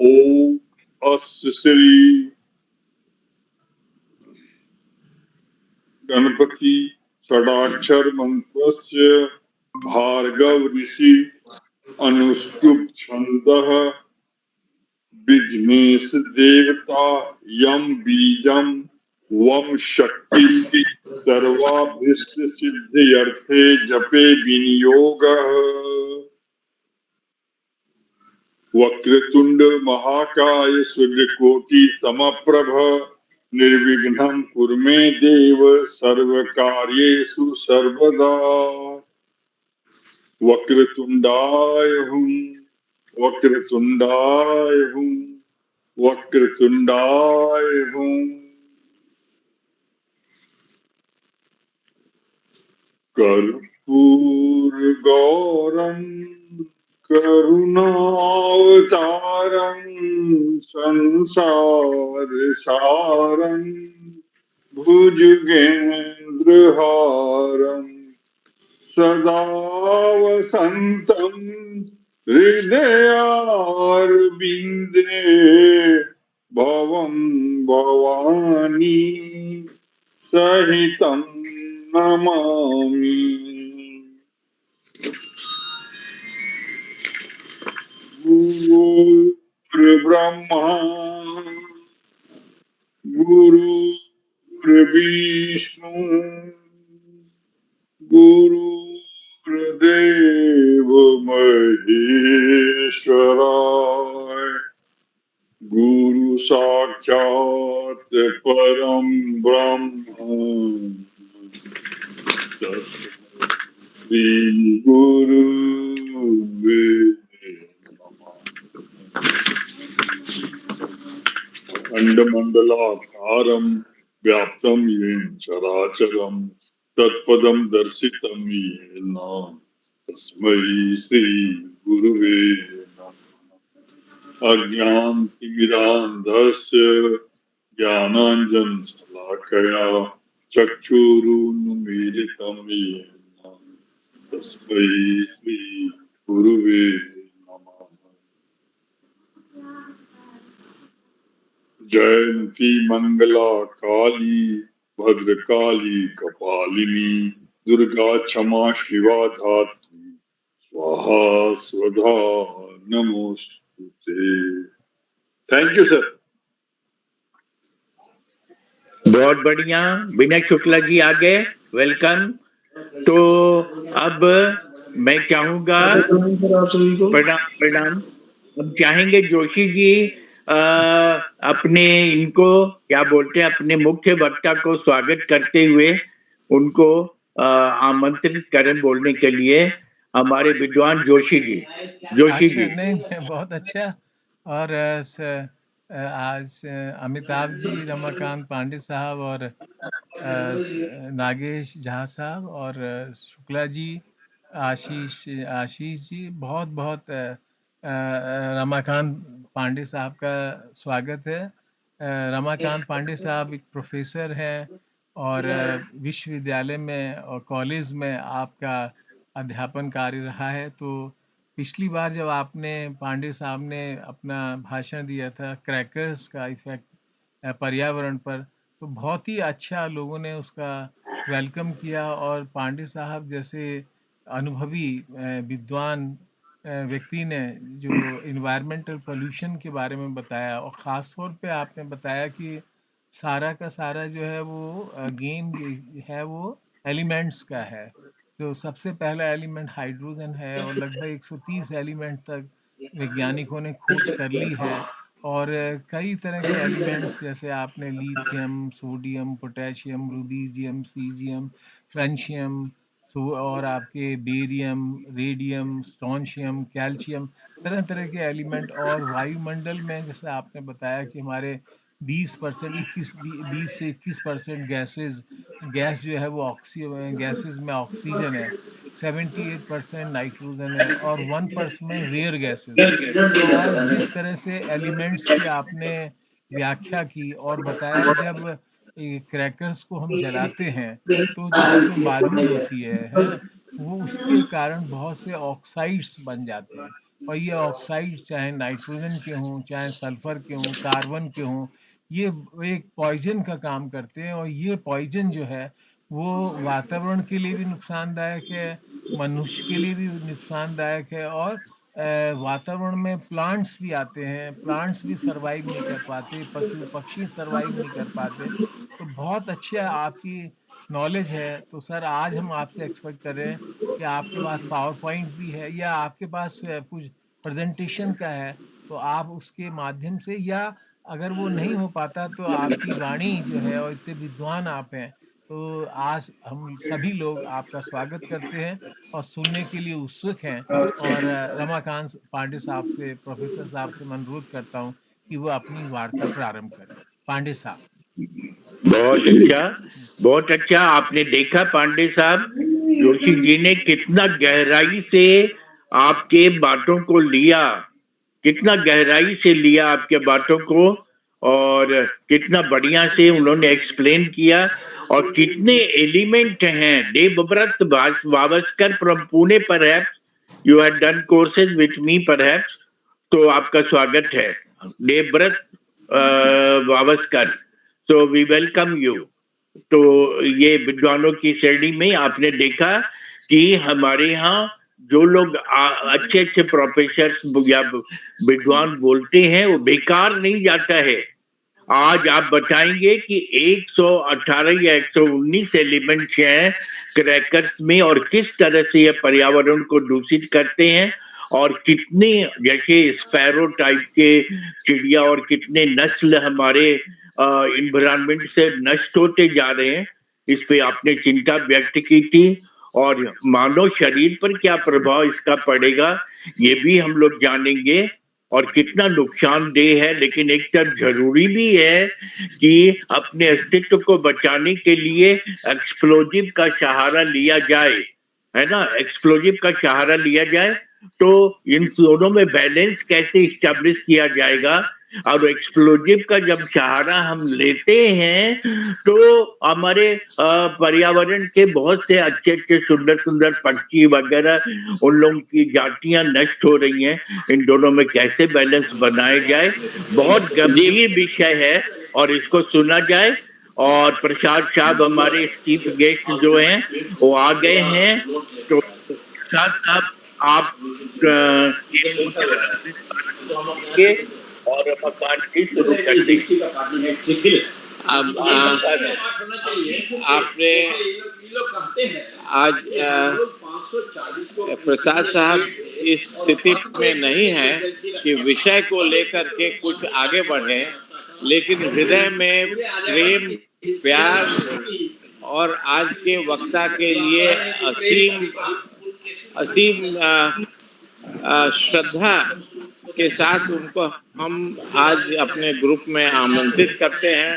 ओम अस्य श्री गणपति षडाक्षर मंत्रस्य भार्गव ऋषि अनुष्टुप छंदः विघ्नेश देवता यम बीजम वम शक्ति सर्वाभीष्ट सिद्ध्यर्थे जपे विनियोगः वक्रतुंड महाकाय सूर्यकोटि समप्रभ निर्विघ्नं कुरु मे देव सर्वकार्येषु सर्वदा वक्रतुंडाय हुं वक्रतुंडाय हुं वक्रतुंडाय हुं कर्पूर गौरम करुणावतारं संसार सारं भुजगेन्द्रहारं सदा वसन्तं हृदयारविन्दे भवं भवानी सहितं नमामि। गुरुर्ब्रह्मा गुरुर्विष्णु गुरुर्देव महेश्वराय गुरु साक्षात् परम ब्रह्म श्री गुरुवे खंडमंडलाकारं व्याप्तं येन चराचरं तत्पदं दर्शितं येन तस्मै श्री गुरुवे नमः। अज्ञानतिमिरान्धस्य ज्ञानाञ्जनशलाकया चक्षुरुन्मीलितं येन तस्मै श्री गुरुवे नमः। जयंती मंगला काली भद्रकाली कपालिनी दुर्गा क्षमा शिवा धात्री स्वाहा स्वधा नमोस्तुते। Thank you sir. बहुत बढ़िया। विनय शुक्ला जी आगे, वेलकम। तो अब मैं चाहूंगा, प्रणाम प्रणाम, हम चाहेंगे जोशी जी अपने इनको क्या बोलते हैं, अपने मुख्य वक्ता को स्वागत करते हुए उनको आमंत्रित करें बोलने के लिए। हमारे विद्वान जोशी जी। जोशी जी। नहीं, बहुत अच्छा। और आज अमिताभ जी, रमाकांत पांडे साहब और नागेश झा साहब और शुक्ला जी, आशीष जी, बहुत बहुत रमाकांत पांडे साहब का स्वागत है। रमाकांत पांडे साहब एक प्रोफेसर हैं और विश्वविद्यालय में और कॉलेज में आपका अध्यापन कार्य रहा है। तो पिछली बार जब आपने पांडे साहब ने अपना भाषण दिया था क्रैकर्स का इफेक्ट पर्यावरण पर, तो बहुत ही अच्छा लोगों ने उसका वेलकम किया। और पांडे साहब जैसे अनुभवी विद्वान व्यक्ति ने जो इन्वायरमेंटल पोल्यूशन के बारे में बताया, और ख़ास तौर पे आपने बताया कि सारा का सारा जो है वो गेम है वो एलिमेंट्स का है। तो सबसे पहला एलिमेंट हाइड्रोजन है और लगभग 130 एलिमेंट तक वैज्ञानिकों ने खोज कर ली है। और कई तरह के एलिमेंट्स जैसे आपने lithium, sodium, potassium, rubidium, caesium, francium, और आपके बेरियम, रेडियम, स्ट्रोंशियम, कैल्शियम, तरह तरह के एलिमेंट। और वायुमंडल में जैसे आपने बताया कि हमारे 20% 20 से 21% गैस जो है वो गैसेस में ऑक्सीजन है, 78% नाइट्रोजन है और 1% में रेयर गैसेस। और जिस तरह से एलिमेंट्स की आपने व्याख्या की और बताया, जब क्रैकर्स को हम जलाते हैं तो जो उसमें बारूद होती है वो उसके कारण बहुत से ऑक्साइड्स बन जाते हैं। और ये ऑक्साइड चाहे नाइट्रोजन के हों, चाहे सल्फर के हों, कार्बन के हों, ये एक पॉइज़न का काम करते हैं और ये पॉइज़न जो है वो वातावरण के लिए भी नुकसानदायक है, मनुष्य के लिए भी नुकसानदायक है और वातावरण में प्लांट्स भी आते हैं, प्लांट्स भी सर्वाइव नहीं कर पाते, पशु-पक्षी सर्वाइव नहीं कर पाते। तो बहुत अच्छा आपकी नॉलेज है, तो सर आज हम आपसे एक्सपेक्ट कर रहे हैं कि आपके पास पावर पॉइंट भी है या आपके पास कुछ प्रेज़ेंटेशन का है, तो आप उसके माध्यम से या अगर वो नहीं हो पाता तो आपकी वाणी जो है और इतने विद्वान आप हैं, तो आज हम सभी लोग आपका स्वागत करते हैं और सुनने के लिए उत्सुक हैं और रमाकांत पांडे साहब से, प्रोफ़ेसर साहब से मैं अनुरोध करता हूँ कि वो अपनी वार्ता प्रारंभ करें। पांडे साहब। बहुत अच्छा, बहुत अच्छा। आपने देखा पांडे साहब, जोशी जी ने कितना गहराई से आपके बातों को लिया, कितना गहराई से लिया आपके बातों को, और कितना बढ़िया से उन्होंने एक्सप्लेन किया, और कितने एलिमेंट हैं। Devvrat Vavaskar from Pune perhaps, you had done courses with me perhaps, तो आपका स्वागत है Devvrat Vavaskar. So we welcome you. तो ये विद्वानों की श्रेणी में आपने देखा कि हमारे यहाँ जो लोग अच्छे अच्छे प्रोफेसर या विद्वान बोलते हैं वो बेकार नहीं जाता है। आज आप बताएंगे कि 118 या 119 एलिमेंट्स हैं क्रैकर्स में, और किस तरह से ये पर्यावरण को दूषित करते हैं, और कितने जैसे स्पैरो टाइप के चिड़िया और कितने नस्ल हमारे इन्वायरमेंट से नष्ट होते जा रहे हैं। इस पे आपने चिंता व्यक्त की थी, और मानव शरीर पर क्या प्रभाव इसका पड़ेगा ये भी हम लोग जानेंगे, और कितना नुकसानदेह है। लेकिन एक तरफ जरूरी भी है कि अपने अस्तित्व को बचाने के लिए एक्सप्लोजिव का सहारा लिया जाए, है ना। एक्सप्लोजिव का सहारा लिया जाए तो इन दोनों में बैलेंस कैसे स्टैब्लिश किया जाएगा। और एक्सप्लोजिव का जब सहारा हम लेते हैं तो हमारे पर्यावरण के बहुत से अच्छे अच्छे सुंदर सुंदर पक्षी वगैरह उन लोगों की जातियां नष्ट हो रही हैं। इन दोनों में कैसे बैलेंस बनाया जाए, बहुत जी गंभीर विषय है, और इसको सुना जाए। और प्रसाद साहब हमारे चीफ गेस्ट जो हैं वो आ गए हैं, तो प्रसाद साहब आप एक मुद्दे के और मकान की शुरू कर देंगे। अब आपने आज प्रसाद साहब इस स्थिति में नहीं है कि विषय को लेकर के कुछ आगे बढ़े, लेकिन हृदय में प्रेम, प्यार और आज के वक्ता के लिए असीम श्रद्धा के साथ उनको हम आज अपने ग्रुप में आमंत्रित करते हैं,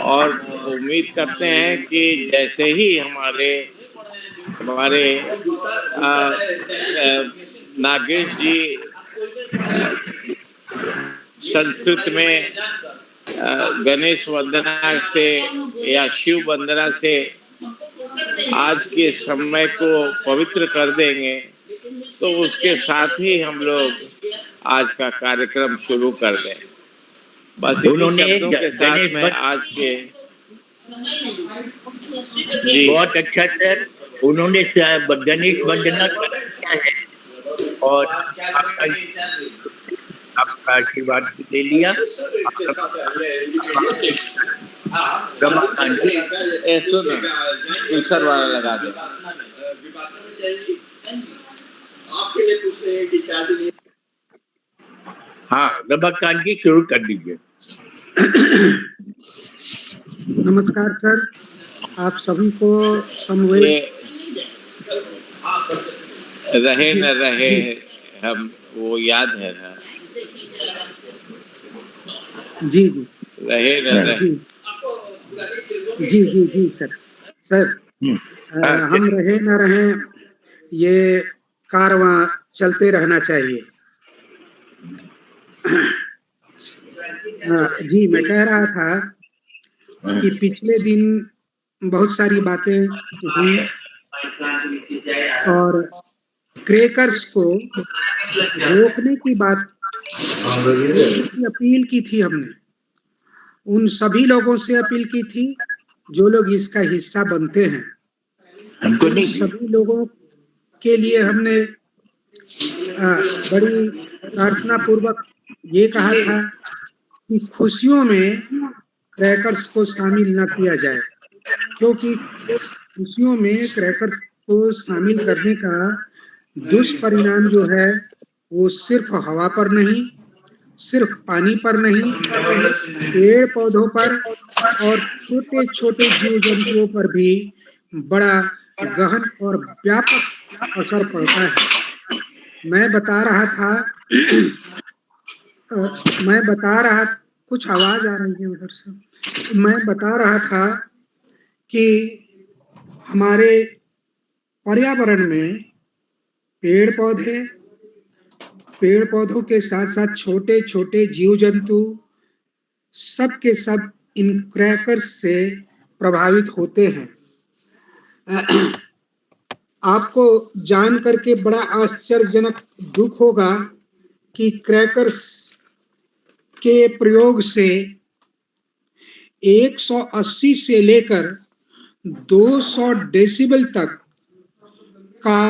और उम्मीद करते हैं कि जैसे ही हमारे नागेश जी संस्कृत में गणेश वंदना से या शिव वंदना से आज के समय को पवित्र कर देंगे, तो उसके साथ ही हम लोग आज का कार्यक्रम शुरू कर दें। बस इन्हीं शब्दों के साथ में आज के जी बहुत अच्छा सर। उन्होंने गणेश वंदना किया है और आपका आशीर्वाद ले लिया। रमाकांत जी दूसरा वाला लगा दे। हाँ, रमाकांत जी शुरू कर दीजिए। नमस्कार सर, आप सभी को समवेत रहे न रहे हम, वो याद है ना? जी जी रहे न रहे। जी जी जी सर हम रहे न रहे, ये कारवां चलते रहना चाहिए। जी मैं कह रहा था कि पिछले दिन बहुत सारी बातें हुई और क्रैकर्स को रोकने की बात की अपील की थी हमने। उन सभी लोगों से अपील की थी जो लोग इसका हिस्सा बनते हैं। हमको उन नहीं। सभी लोगों के लिए हमने बड़ी प्रार्थना पूर्वक ये कहा था कि खुशियों में क्रैकर्स को शामिल न किया जाए, क्योंकि खुशियों में क्रैकर्स को शामिल करने का दुष्परिणाम जो है वो सिर्फ हवा पर नहीं, सिर्फ पानी पर नहीं, पेड़ पौधों पर और छोटे छोटे जीव जंतुओं पर भी बड़ा गहन और व्यापक असर पड़ता है। मैं बता रहा था मैं बता रहा कुछ आवाज आ रही है उधर से। मैं बता रहा था कि हमारे पर्यावरण में पेड़ पौधों के साथ साथ छोटे छोटे जीव जंतु सब के सब इन क्रैकर्स से प्रभावित होते हैं। आपको जान करके बड़ा आश्चर्यजनक दुख होगा कि क्रैकर्स के प्रयोग से 180 से लेकर 200 डेसिबल तक का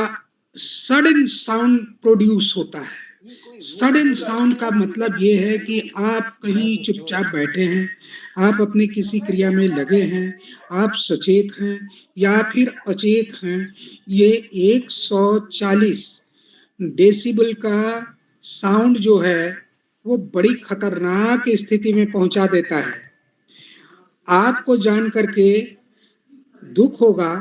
सडन साउंड प्रोड्यूस होता है। सडन साउंड का मतलब ये है कि आप कहीं चुपचाप बैठे हैं, आप अपनी किसी क्रिया में लगे हैं, आप सचेत हैं या फिर अचेत हैं, ये 140 डेसिबल का साउंड जो है वो बड़ी खतरनाक स्थिति में पहुंचा देता है। आपको जान करके दुख होगा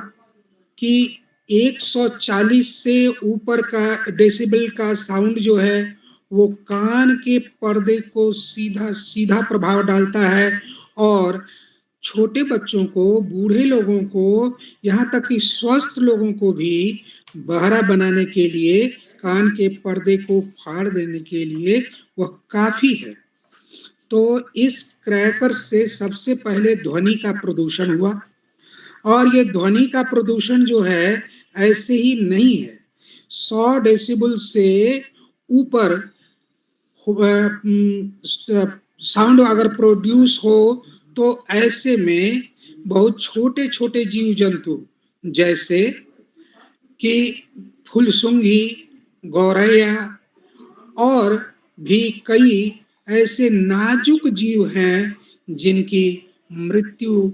कि 140 से ऊपर का डेसिबल का साउंड जो है वो कान के पर्दे को सीधा सीधा प्रभाव डालता है और छोटे बच्चों को, बूढ़े लोगों को, यहाँ तक कि स्वस्थ लोगों को भी बहरा बनाने के लिए, कान के पर्दे को फाड़ देने के लिए वह काफी है। तो इस क्रैकर से सबसे पहले ध्वनि का प्रदूषण हुआ और ये ध्वनि का प्रदूषण जो है ऐसे ही नहीं है। 100 डेसिबल से ऊपर साउंड अगर प्रोड्यूस हो तो ऐसे में बहुत छोटे छोटे जीव जंतु जैसे कि फुलसुंगी, गौरैया और भी कई ऐसे नाजुक जीव हैं जिनकी मृत्यु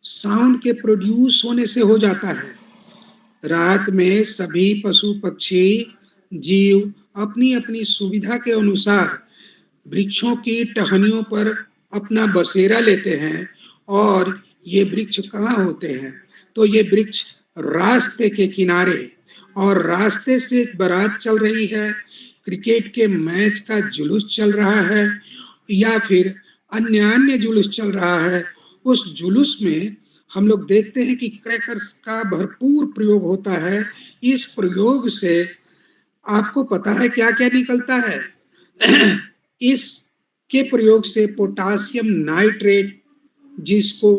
साउंड के प्रोड्यूस होने से हो जाता है। रात में सभी पशु पक्षी जीव अपनी अपनी सुविधा के अनुसार वृक्षों की टहनियों पर अपना बसेरा लेते हैं और ये वृक्ष कहाँ होते हैं? तो ये वृक्ष रास्ते के किनारे, और रास्ते से बारात चल रही है, क्रिकेट के मैच का जुलूस चल रहा है या फिर अन्य जुलूस चल रहा है, उस जुलूस में हम लोग देखते हैं कि क्रैकर्स का भरपूर प्रयोग होता है। इस प्रयोग से आपको पता है क्या क्या निकलता है? इसके प्रयोग से पोटासियम नाइट्रेट, जिसको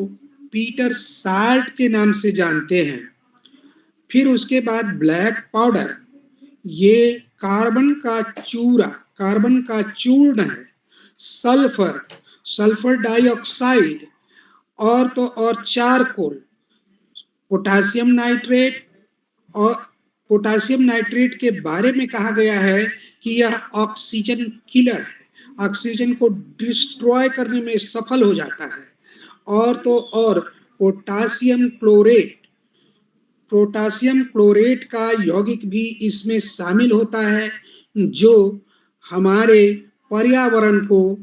पीटर साल्ट के नाम से जानते हैं, फिर उसके बाद ब्लैक पाउडर, ये कार्बन का चूर्ण है, सल्फर डाइऑक्साइड और चारकोल, पोटासियम नाइट्रेट। और पोटासियम नाइट्रेट के बारे में कहा गया है कि यह ऑक्सीजन किलर है, ऑक्सीजन को डिस्ट्रॉय करने में सफल हो जाता है। और पोटासियम क्लोरेट का यौगिक भी इसमें शामिल होता है, जो हमारे पर्यावरण को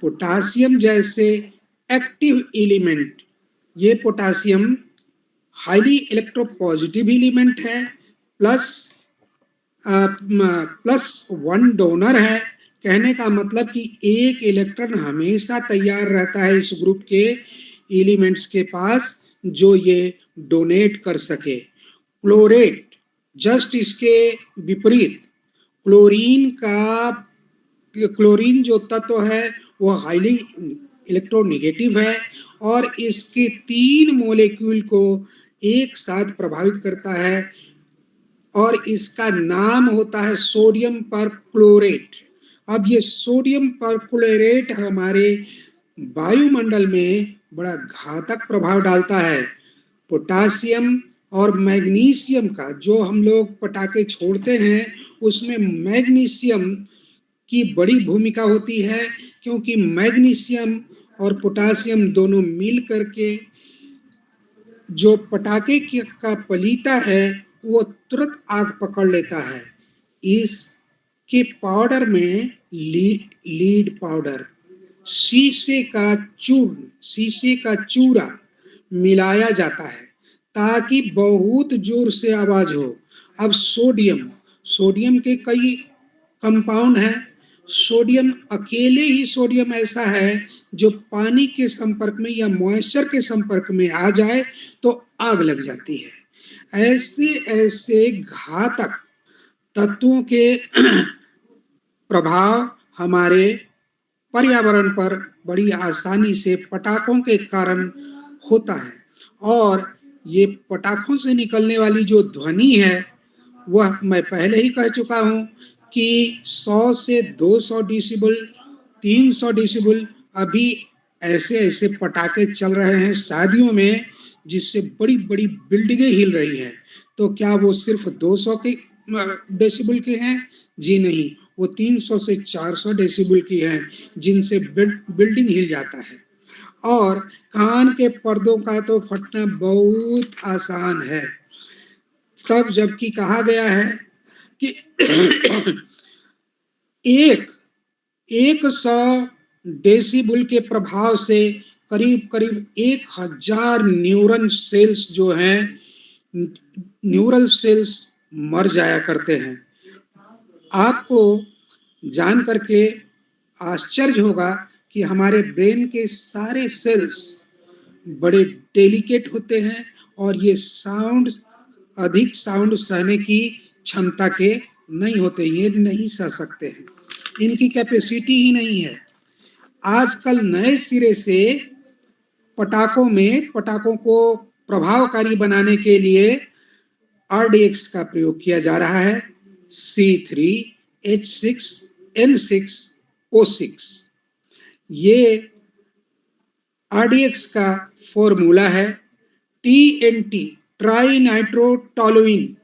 पोटासियम जैसे एक्टिव एलिमेंट, ये पोटासियम हाईली इलेक्ट्रोपॉजिटिव एलिमेंट है, प्लस 1 डोनर है। कहने का मतलब कि एक इलेक्ट्रॉन हमेशा तैयार रहता है इस ग्रुप के एलिमेंट्स के पास जो ये डोनेट कर सके। क्लोरेट जस्ट इसके विपरीत, क्लोरीन जो तत्व है वो हाईली इलेक्ट्रोनेगेटिव है और इसके 3 मॉलिक्यूल को एक साथ प्रभावित करता है। और इसका नाम होता है सोडियम परक्लोरेट। अब ये सोडियम परक्लोरेट हमारे वायुमंडल में बड़ा घातक प्रभाव डालता है। पोटासियम और मैग्नीशियम का जो हम लोग पटाखे छोड़ते हैं उसमें मैग्नीशियम की बड़ी भूमिका होती है, क्योंकि मैग्नीशियम और पोटासियम दोनों मिल करके जो पटाखे का पलीता है वो तुरंत आग पकड़ लेता है। इसके पाउडर में लीड पाउडर, शीशे का चूरा मिलाया जाता है ताकि बहुत जोर से आवाज हो। अब सोडियम के कई कंपाउंड हैं। सोडियम अकेले ही सोडियम ऐसा है जो पानी के संपर्क में या मॉइस्चर के संपर्क में आ जाए तो आग लग जाती है। ऐसे घातक तत्वों के प्रभाव हमारे पर्यावरण पर बड़ी आसानी से पटाखों के कारण होता है। और ये पटाखों से निकलने वाली जो ध्वनि है वह मैं पहले ही कह चुका हूं कि 100 से 200 डेसिबल, 300 डेसिबल अभी ऐसे पटाखे चल रहे हैं शादियों में जिससे बड़ी बड़ी बिल्डिंगें हिल रही हैं। तो क्या वो सिर्फ 200 के डेसिबल के हैं? जी नहीं, वो 300 से 400 डेसिबल की हैं जिनसे बिल्डिंग हिल जाता है। और कान के पर्दों का तो फटना बहुत आसान है। तब जबकि कहा गया है कि 100 डेसिबल के प्रभाव से करीब 1000 न्यूरल सेल्स मर जाया करते हैं। आपको जान करके आश्चर्य होगा कि हमारे ब्रेन के सारे सेल्स बड़े डेलिकेट होते हैं और ये अधिक साउंड सहने की क्षमता के नहीं होते, ये नहीं सह सकते हैं, इनकी कैपेसिटी ही नहीं है। आजकल नए सिरे से पटाखों को प्रभावकारी बनाने के लिए RDX का प्रयोग किया जा रहा है, C3H6N6O6। ये RDX का फॉर्मूला है TNT, ट्राई नाइट्रोटोलुइन,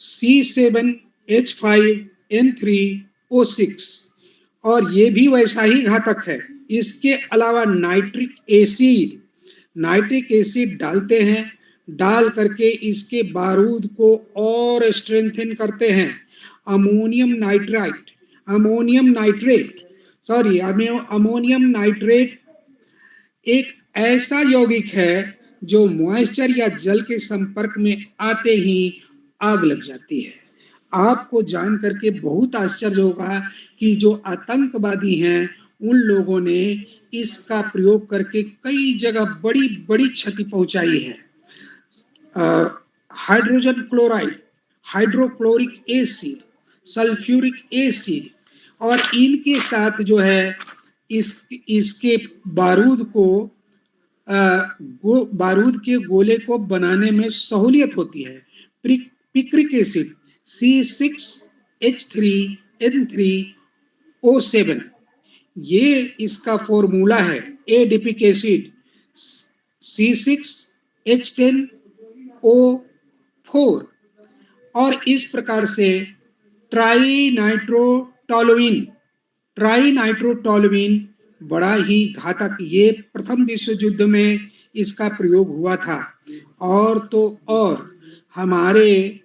C7H5N3O6, और ये भी वैसा ही घातक है। इसके अलावा नाइट्रिक एसिड डालते हैं, डाल करके इसके बारूद को और स्ट्रेंथन करते हैं। अमोनियम नाइट्रेट एक ऐसा यौगिक है जो मॉइस्चर या जल के संपर्क में आते ही आग लग जाती है। आपको जान करके बहुत आश्चर्य होगा कि जो आतंकवादी हैं उन लोगों ने इसका प्रयोग करके कई जगह बड़ी बड़ी क्षति पहुंचाई है। Hydrogen chloride, hydrochloric acid, sulphuric acid, और इनके साथ जो है इसके बारूद के गोले को बनाने में सहूलियत होती है। पिक्रिक एसिड C6H3N3O7, ये इसका फॉर्मूला है। एडिपिक एसिड C6H10O4, और इस प्रकार से ट्राई नाइट्रोटोलुइन बड़ा ही घातक, ये प्रथम विश्व युद्ध में इसका प्रयोग हुआ था। और तो और हमारे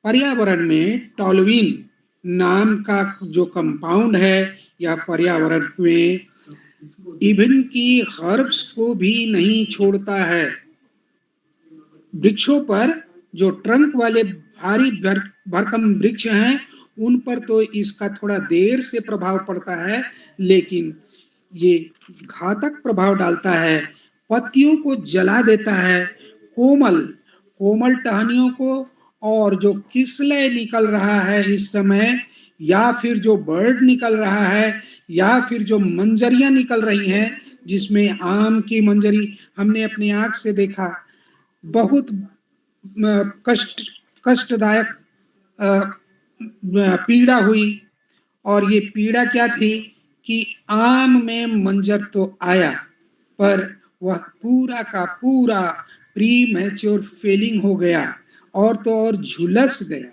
पर्यावरण में टोलुइन नाम का जो कंपाउंड है या पर्यावरण में इवन की हर्ब्स को भी नहीं छोड़ता है। वृक्षों पर जो ट्रंक वाले भारी भरकम वृक्ष हैं उन पर तो इसका थोड़ा देर से प्रभाव पड़ता है, लेकिन ये घातक प्रभाव डालता है। पत्तियों को जला देता है, कोमल टहनियों को, और जो किसलय निकल रहा है इस समय, या फिर जो बर्ड निकल रहा है, या फिर जो मंजरियां निकल रही हैं, जिसमें आम की मंजरी हमने अपनी आंख से देखा, बहुत कष्टदायक पीड़ा हुई। और ये पीड़ा क्या थी कि आम में मंजर तो आया पर वह पूरा का पूरा प्री मैच्योर फेलिंग हो गया और तो और झुलस गया।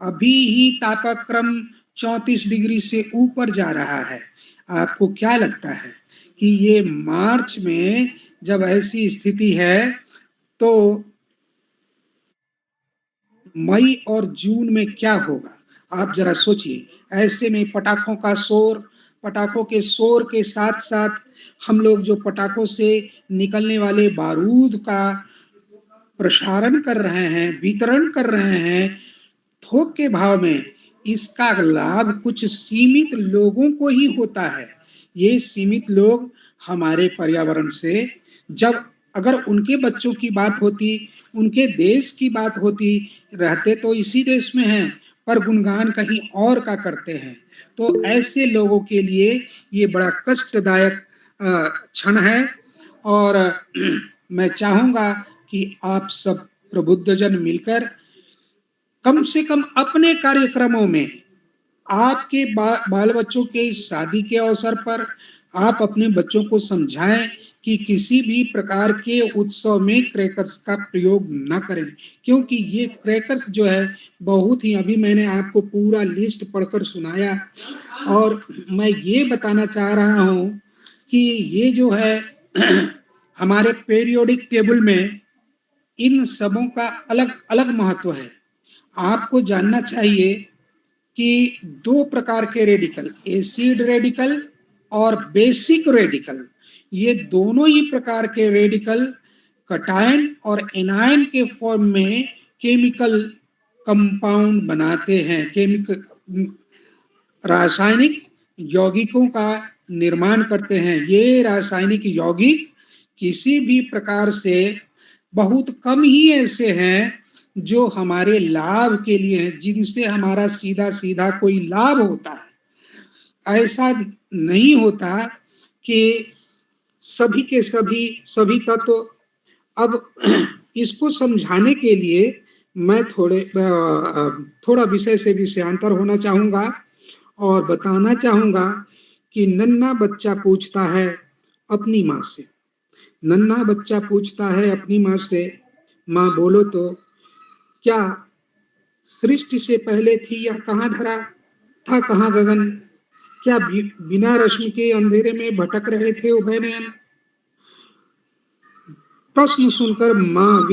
अभी ही तापक्रम 34 डिग्री से ऊपर जा रहा है। आपको क्या लगता है कि ये मार्च में जब ऐसी स्थिति है तो मई और जून में क्या होगा? आप जरा सोचिए। ऐसे में पटाखों के शोर के साथ साथ हम लोग जो पटाखों से निकलने वाले बारूद का प्रसारण कर रहे हैं, वितरण कर रहे हैं थोक के भाव में, इसका लाभ कुछ सीमित लोगों को ही होता है। ये सीमित लोग हमारे पर्यावरण से, जब अगर उनके बच्चों की बात होती, उनके देश की बात होती, रहते तो इसी देश में हैं पर गुणगान कहीं और का करते हैं। तो ऐसे लोगों के लिए ये बड़ा कष्टदायक क्षण है। और मैं चाहूंगा कि आप सब प्रबुद्धजन मिलकर कम से कम अपने कार्यक्रमों में आपके बाल बच्चों के शादी के अवसर पर आप अपने बच्चों को समझाएं कि किसी भी प्रकार के उत्सव में क्रैकर्स का प्रयोग न करें, क्योंकि ये क्रैकर्स जो है बहुत ही, अभी मैंने आपको पूरा लिस्ट पढ़कर सुनाया और मैं ये बताना चाह रहा हूं कि ये जो है हमारे पीरियोडिक टेबल में इन सबों का अलग अलग महत्व है। आपको जानना चाहिए कि दो प्रकार के रेडिकल, एसिड रेडिकल और बेसिक रेडिकल, ये दोनों ही प्रकार के रेडिकल कटायन और एनायन के फॉर्म में केमिकल कंपाउंड बनाते हैं, केमिकल रासायनिक यौगिकों का निर्माण करते हैं। ये रासायनिक यौगिक किसी भी प्रकार से, बहुत कम ही ऐसे हैं जो हमारे लाभ के लिए हैं, जिनसे हमारा सीधा सीधा कोई लाभ होता है। ऐसा नहीं होता कि सभी के सभी तत्व। अब इसको समझाने के लिए मैं थोड़ा विषय से विषयांतर होना चाहूंगा और बताना चाहूंगा कि नन्हा बच्चा पूछता है अपनी माँ से, नन्हा बच्चा पूछता है अपनी माँ से, माँ बोलो तो क्या सृष्टि से पहले थी या कहाँ धरा था कहाँ गगन, क्या बिना रश्मि के अंधेरे में भटक रहे थे उभय नयन। प्रश्न सुनकर माँ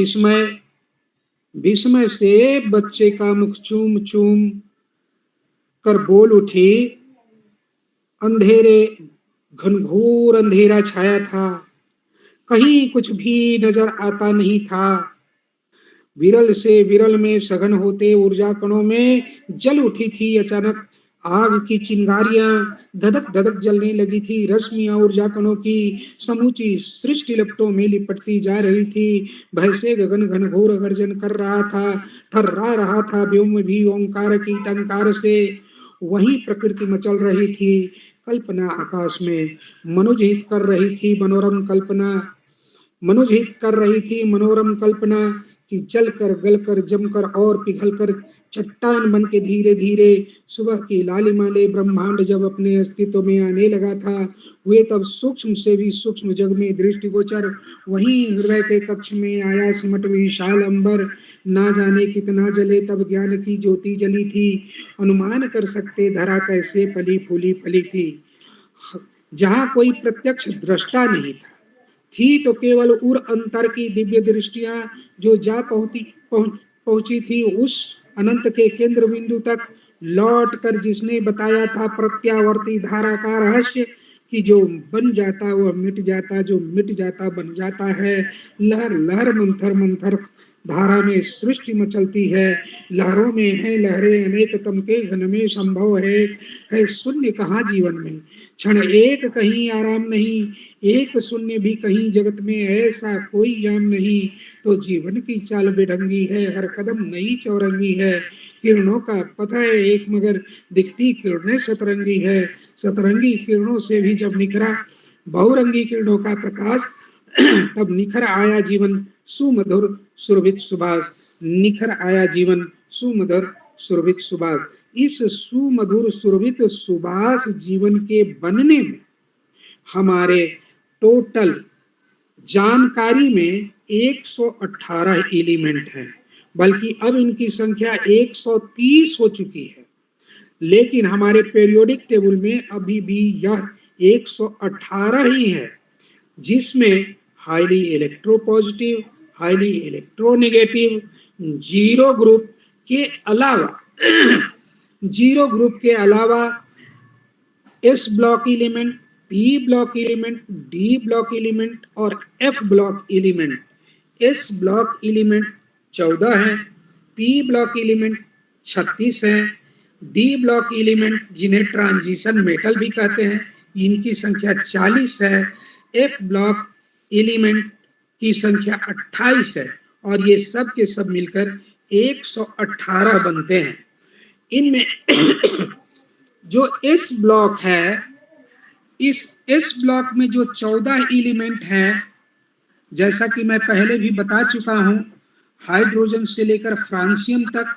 विस्मय से बच्चे का मुख चूम चूम कर बोल उठी, अंधेरे घनघोर अंधेरा छाया था, कहीं कुछ भी नजर आता नहीं था। विरल से विरल में सघन होते ऊर्जा कणों में जल उठी थी अचानक आग की चिंगारियां, धधक धधक जलने लगी थी रश्मियां ऊर्जा कणों की, समूची सृष्टि लपटों में लिपटती जा रही थी। भय से गगन घनघोर गर्जन कर रहा था, थर्रा रहा था व्योम भी ओंकार की टंकार से। वहीं प्रकृति मचल रही थी, कल्पना आकाश में मनुज हित कर रही थी मनोरम कल्पना, मनुज हित कर रही थी मनोरम कल्पना कि जलकर गलकर जमकर और पिघलकर चट्टान बन के धीरे धीरे सुबह की लालिमाले ब्रह्मांड जब अपने अस्तित्व में आने लगा था, हुए तब सूक्ष्म से भी सूक्ष्म जग में दृष्टिगोचर। वहीं हृदय के कक्ष में आया सिमट विशाल अंबर, ना जाने कितना जले तब ज्ञान की ज्योति जली थी, अनुमान कर सकते धरा कैसे पली फूली थी। जहाँ कोई प्रत्यक्ष दृष्टा नहीं था, थी तो केवल उर अंतर की दिव्य दृष्टियां जो जा पहुंची थी उस अनंत के केंद्र बिंदु तक लौट कर, जिसने बताया था प्रत्यावर्ती धारा का रहस्य कि जो बन जाता वह मिट जाता, जो मिट जाता बन जाता है। लहर लहर मंथर मंथर धारा में सृष्टि मचलती है, लहरों में है लहरें अनेक तम के घन में संभव है शून्य कहाँ जीवन में, क्षण एक कहीं आराम नहीं, एक शून्य भी कहीं जगत में ऐसा कोई याम नहीं। तो जीवन की चाल बेढंगी है, हर कदम नई चौरंगी है, किरणों का पथ है एक मगर दिखती किरणें सतरंगी है, सतरंगी किरणों से भी जब निखरा बहुरंगी किरणों का प्रकाश तब निखर आया जीवन सुमधुर सुरभित सुभाष, निखर आया जीवन सुमधुर सुरभित सुबास। इस सुमधुर सुरभित सुबास जीवन के बनने में हमारे टोटल जानकारी में 118 एलिमेंट हैं, बल्कि अब इनकी संख्या 130 हो चुकी है, लेकिन हमारे पीरियोडिक टेबल में अभी भी यह 118 ही है, जिसमें highly electropositive, highly electronegative, zero group के अलावा S block element, P block element, D block element और F block element. S block element 14 है, पी ब्लॉक एलिमेंट 36 है, डी ब्लॉक एलिमेंट जिन्हें ट्रांजिशन मेटल भी कहते हैं, इनकी संख्या 40 है, एफ ब्लॉक एलिमेंट की संख्या 28 है, और ये सब के सब मिलकर 118 बनते हैं। इनमें जो एस ब्लॉक है, इस एस ब्लॉक में जो 14 एलिमेंट हैं, जैसा कि मैं पहले भी बता चुका हूं, हाइड्रोजन से लेकर फ्रांसियम तक,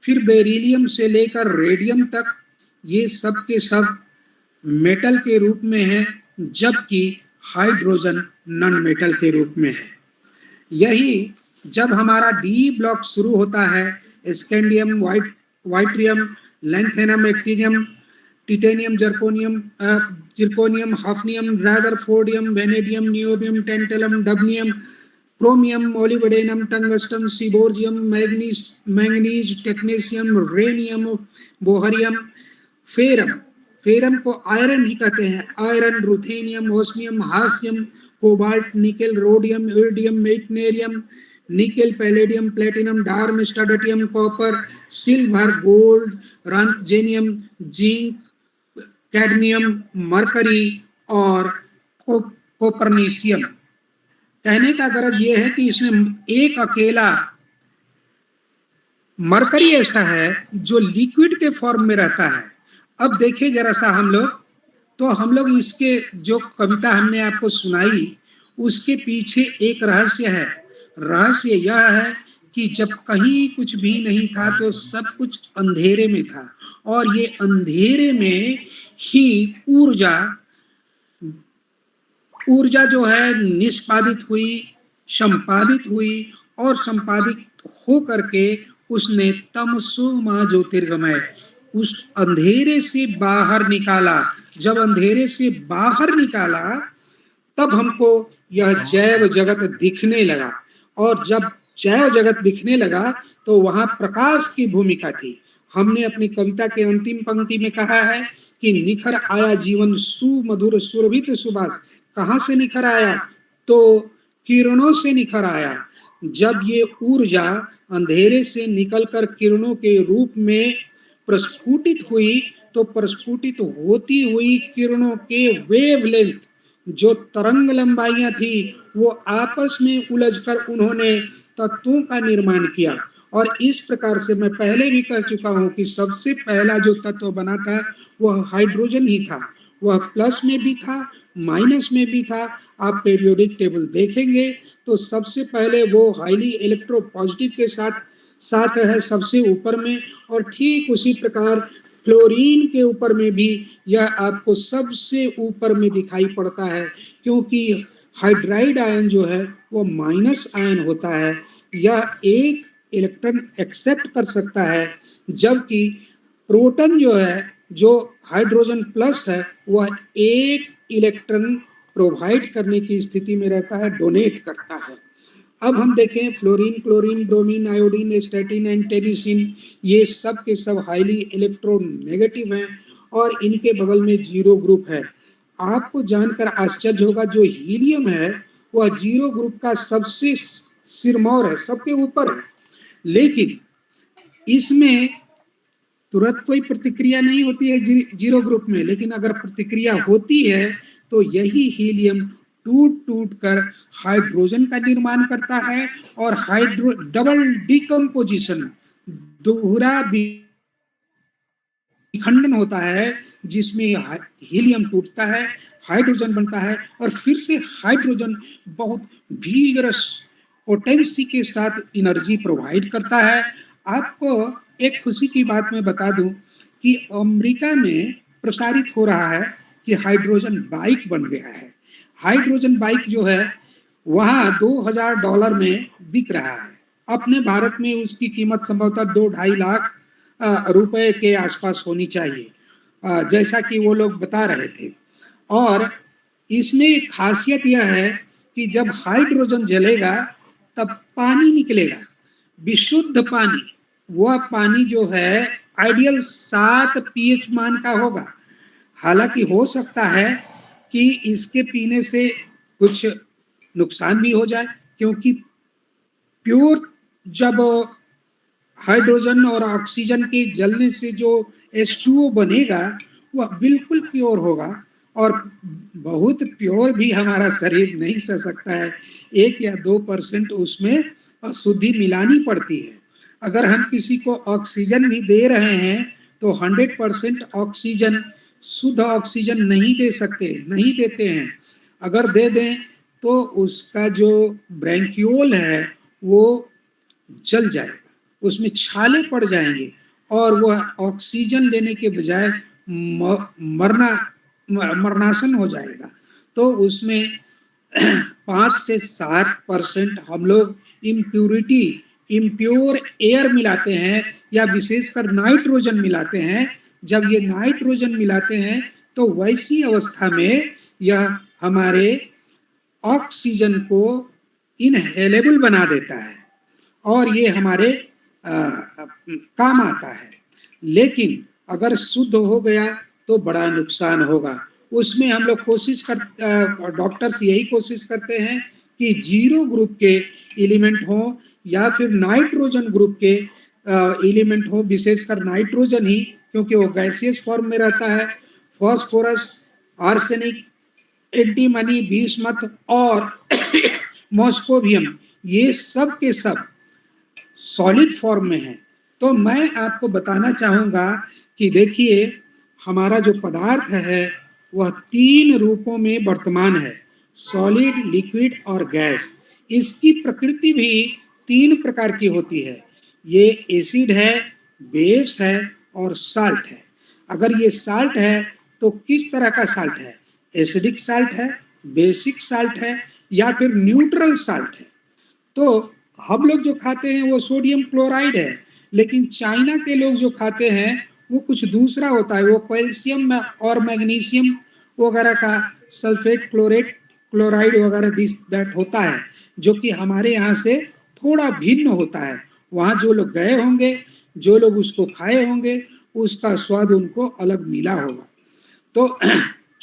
फिर बेरिलियम से लेकर रेडियम तक, ये सब के सब मेटल के रूप में है, जबकि हाइड्रोजन नॉन मेटल के रूप में है। यही जब हमारा डी ब्लॉक शुरू होता है, scandium, yttrium, lanthanum, actinium, titanium, zirconium, hafnium, rutherfordium, vanadium, niobium, tantalum, dubnium, chromium, molybdenum, tungsten, seaborgium, manganese, technetium, rhenium, bohrium, ferrum को आयरन भी कहते हैं, iron, ruthenium, osmium, hassium, cobalt, nickel, rhodium, iridium, magnesium, nickel, palladium, platinum, darmstadtium, copper, silver, gold, roentgenium, zinc, cadmium, mercury और copernicium. कहने का गरज यह है कि इसमें एक अकेला मरकरी ऐसा है जो लिक्विड के फॉर्म में रहता है। अब देखिए जरा सा हम लोग इसके जो कविता हमने आपको सुनाई, उसके पीछे एक रहस्य है। रहस्य यह है कि जब कहीं कुछ भी नहीं था तो सब कुछ अंधेरे में था, और ये अंधेरे में ही ऊर्जा जो है निष्पादित हुई, संपादित हुई, और संपादित हो करके उसने तमसो मा ज्योतिर्गमय, उस अंधेरे से बाहर निकाला। जब अंधेरे से बाहर निकाला तब हमको यह जैव जगत दिखने लगा, और जब जैव जगत दिखने लगा तो वहां प्रकाश की भूमिका थी। हमने अपनी कविता के अंतिम पंक्ति में कहा है कि निखर आया जीवन सुमधुर सुरभित सुबास। कहां से निखर आया? तो किरणों से निखर आया। जब ये ऊर्जा अंधेरे से निकलकर किरणों के रूप में प्रस्फुटित हुई, तो प्रस्फुटित होती हुई किरणों के वेवलेंथ, जो तरंग लंबाइयां थी, वो आपस में उलझकर उन्होंने तत्वों का निर्माण किया। और इस प्रकार से मैं पहले भी कह चुका हूं कि सबसे पहला जो तत्व बना था वह हाइड्रोजन ही था। वह प्लस में भी था, माइनस में भी था। आप पीरियोडिक टेबल देखेंगे तो सबसे पहले वो हाईली इलेक्ट्रोपॉजिटिव के साथ है सबसे ऊपर में, और ठीक उसी प्रकार फ्लोरीन के ऊपर में भी यह आपको सबसे ऊपर में दिखाई पड़ता है, क्योंकि हाइड्राइड आयन जो है वो माइनस आयन होता है। यह एक इलेक्ट्रॉन एक्सेप्ट कर सकता है, जबकि प्रोटॉन जो है, जो हाइड्रोजन प्लस है, वह एक इलेक्ट्रॉन प्रोवाइड करने की स्थिति में रहता है, डोनेट करता है। अब हम देखें fluorine, chlorine, bromine, iodine, astatine and tennessine, ये सब के सब हाईली इलेक्ट्रोनेगेटिव हैं, और इनके बगल में जीरो ग्रुप है। आपको जानकर आश्चर्य होगा, जो हीलियम है वह जीरो ग्रुप का सबसे सिरमौर है, सबके ऊपर है, लेकिन इसमें तुरंत कोई प्रतिक्रिया नहीं होती है जीरो ग्रुप में। लेकिन अगर प्रतिक्रिया होती है तो यही हीलियम टूट कर हाइड्रोजन का निर्माण करता है, और डबल डिकम्पोजिशन, दोहरा विखंडन होता है, जिसमें हीलियम टूटता है, हाइड्रोजन बनता है, और फिर से हाइड्रोजन बहुत भीगरस पोटेंसी के साथ एनर्जी प्रोवाइड करता है, आपको एक खुशी की बात मैं बता दूं कि अमेरिका में प्रसारित हो रहा है कि हाइड्रोजन बाइक बन गया है। हाइड्रोजन बाइक जो है वहां $2000 में बिक रहा है। अपने भारत में उसकी कीमत संभवतः 2-2.5 लाख रुपए के आसपास होनी चाहिए, जैसा कि वो लोग बता रहे थे। और इसमें एक खासियत यह है कि जब हाइड्रोजन जलेगा तब पानी निकलेगा, विशुद्ध पानी। वह पानी जो है आइडियल 7 पीएच मान का होगा। हालांकि हो सकता है कि इसके पीने से कुछ नुकसान भी हो जाए, क्योंकि प्योर जब हाइड्रोजन और ऑक्सीजन के जलने से जो H2O बनेगा वह बिल्कुल प्योर होगा, और बहुत प्योर भी हमारा शरीर नहीं सह सकता है। 1 या 2% उसमें अशुद्धि मिलानी पड़ती है। अगर हम किसी को ऑक्सीजन भी दे रहे हैं तो 100% ऑक्सीजन, शुद्ध ऑक्सीजन नहीं दे सकते, नहीं देते हैं। अगर दे दें तो उसका जो ब्रैंक्यूल है वो जल जाएगा, उसमें छाले पड़ जाएंगे और वह ऑक्सीजन लेने के बजाय मरनासन हो जाएगा। तो उसमें 5 से 7% हम लोग इम्प्योर एयर मिलाते हैं, या विशेषकर नाइट्रोजन मिलाते हैं। जब ये नाइट्रोजन मिलाते हैं तो वैसी अवस्था में यह हमारे ऑक्सीजन को इनहेलेबल बना देता है और ये हमारे काम आता है। लेकिन अगर शुद्ध हो गया तो बड़ा नुकसान होगा। उसमें हम लोग डॉक्टर्स यही कोशिश करते हैं कि 0 ग्रुप के एलिमेंट हो या फिर नाइट्रोजन ग्रुप के एलिमेंट हो, विशेषकर नाइट्रोजन ही, क्योंकि वो गैसियस फॉर्म में रहता है। फास्फोरस, आर्सेनिक, एंटीमनी, बिस्मथ और मॉस्कोवियम, ये सब के सब सॉलिड फॉर्म में है। तो मैं आपको बताना चाहूंगा कि देखिए, हमारा जो पदार्थ है वह 3 रूपों में वर्तमान है, सॉलिड, लिक्विड और गैस। इसकी प्रकृति भी 3 प्रकार की होती है। ये एसिड है, बेस है और साल्ट है। अगर ये साल्ट है तो किस तरह का साल्ट है? एसिडिक साल्ट है, बेसिक साल्ट है या फिर न्यूट्रल साल्ट है। तो हम लोग जो खाते हैं वो सोडियम क्लोराइड है, लेकिन चाइना के लोग जो खाते हैं वो कुछ दूसरा होता है। वो कैल्शियम और मैग्नीशियम वगैरह का सल्फेट, क्लोराइड वगैरह दिस दैट होता है, जो कि हमारे यहाँ से थोड़ा भिन्न होता है। वहाँ जो लोग गए होंगे, जो लोग उसको खाए होंगे, उसका स्वाद उनको अलग मिला होगा। तो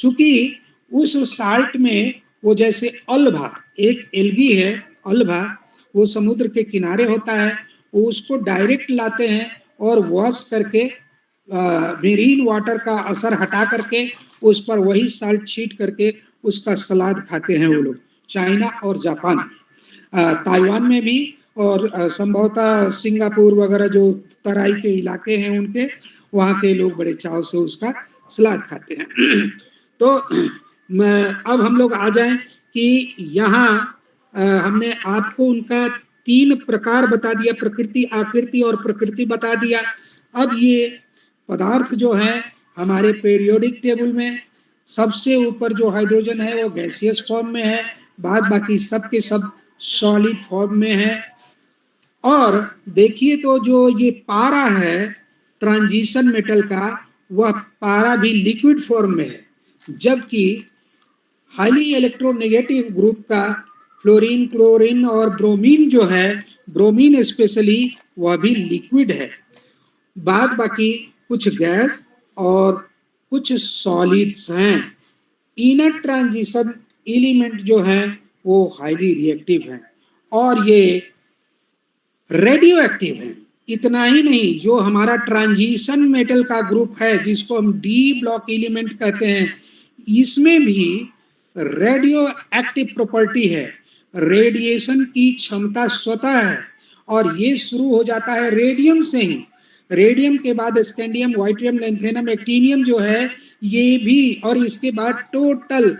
चूंकि उस साल्ट में वो जैसे अल्भा, एक एल्गी है अल्भा, वो समुद्र के किनारे होता है, वो उसको डायरेक्ट लाते हैं और वॉश करके मेरीन वाटर का असर हटा करके उस पर वही साल्ट छीट करके उसका सलाद खाते हैं वो लोग, चाइना और जापान में। ताइवान में भी, और संभवतः सिंगापुर वगैरह जो तराई के इलाके हैं उनके, वहाँ के लोग बड़े चाव से उसका सलाद खाते हैं। तो अब हम लोग आ जाएं कि यहाँ हमने आपको उनका 3 प्रकार बता दिया, प्रकृति, आकृति और प्रकृति बता दिया। अब ये पदार्थ जो है हमारे पीरियोडिक टेबल में सबसे ऊपर जो हाइड्रोजन है वो गैसियस फॉर्म में है, बाद बाकी सब के सब सॉलिड फॉर्म में है। और देखिए तो जो ये पारा है ट्रांजिशन मेटल का, वह पारा भी लिक्विड फॉर्म में है, जबकि हाईली इलेक्ट्रोनेगेटिव ग्रुप का फ्लोरीन, क्लोरीन और ब्रोमीन जो है, ब्रोमीन स्पेशली, वह भी लिक्विड है। बाद बाकी कुछ गैस और कुछ सॉलिड्स हैं। इनर ट्रांजिशन एलिमेंट जो है वो हाईली रिएक्टिव है और ये रेडियो एक्टिव है। इतना ही नहीं, जो हमारा ट्रांजिशन मेटल का ग्रुप है जिसको हम डी ब्लॉक एलिमेंट कहते हैं, इसमें भी रेडियो एक्टिव प्रॉपर्टी है, रेडिएशन की क्षमता स्वतः है, और ये शुरू हो जाता है रेडियम से ही। रेडियम के बाद स्कैंडियम, वाइट्रियम, लैंथेनम, एक्टिनियम जो है ये भी, और इसके बाद टोटल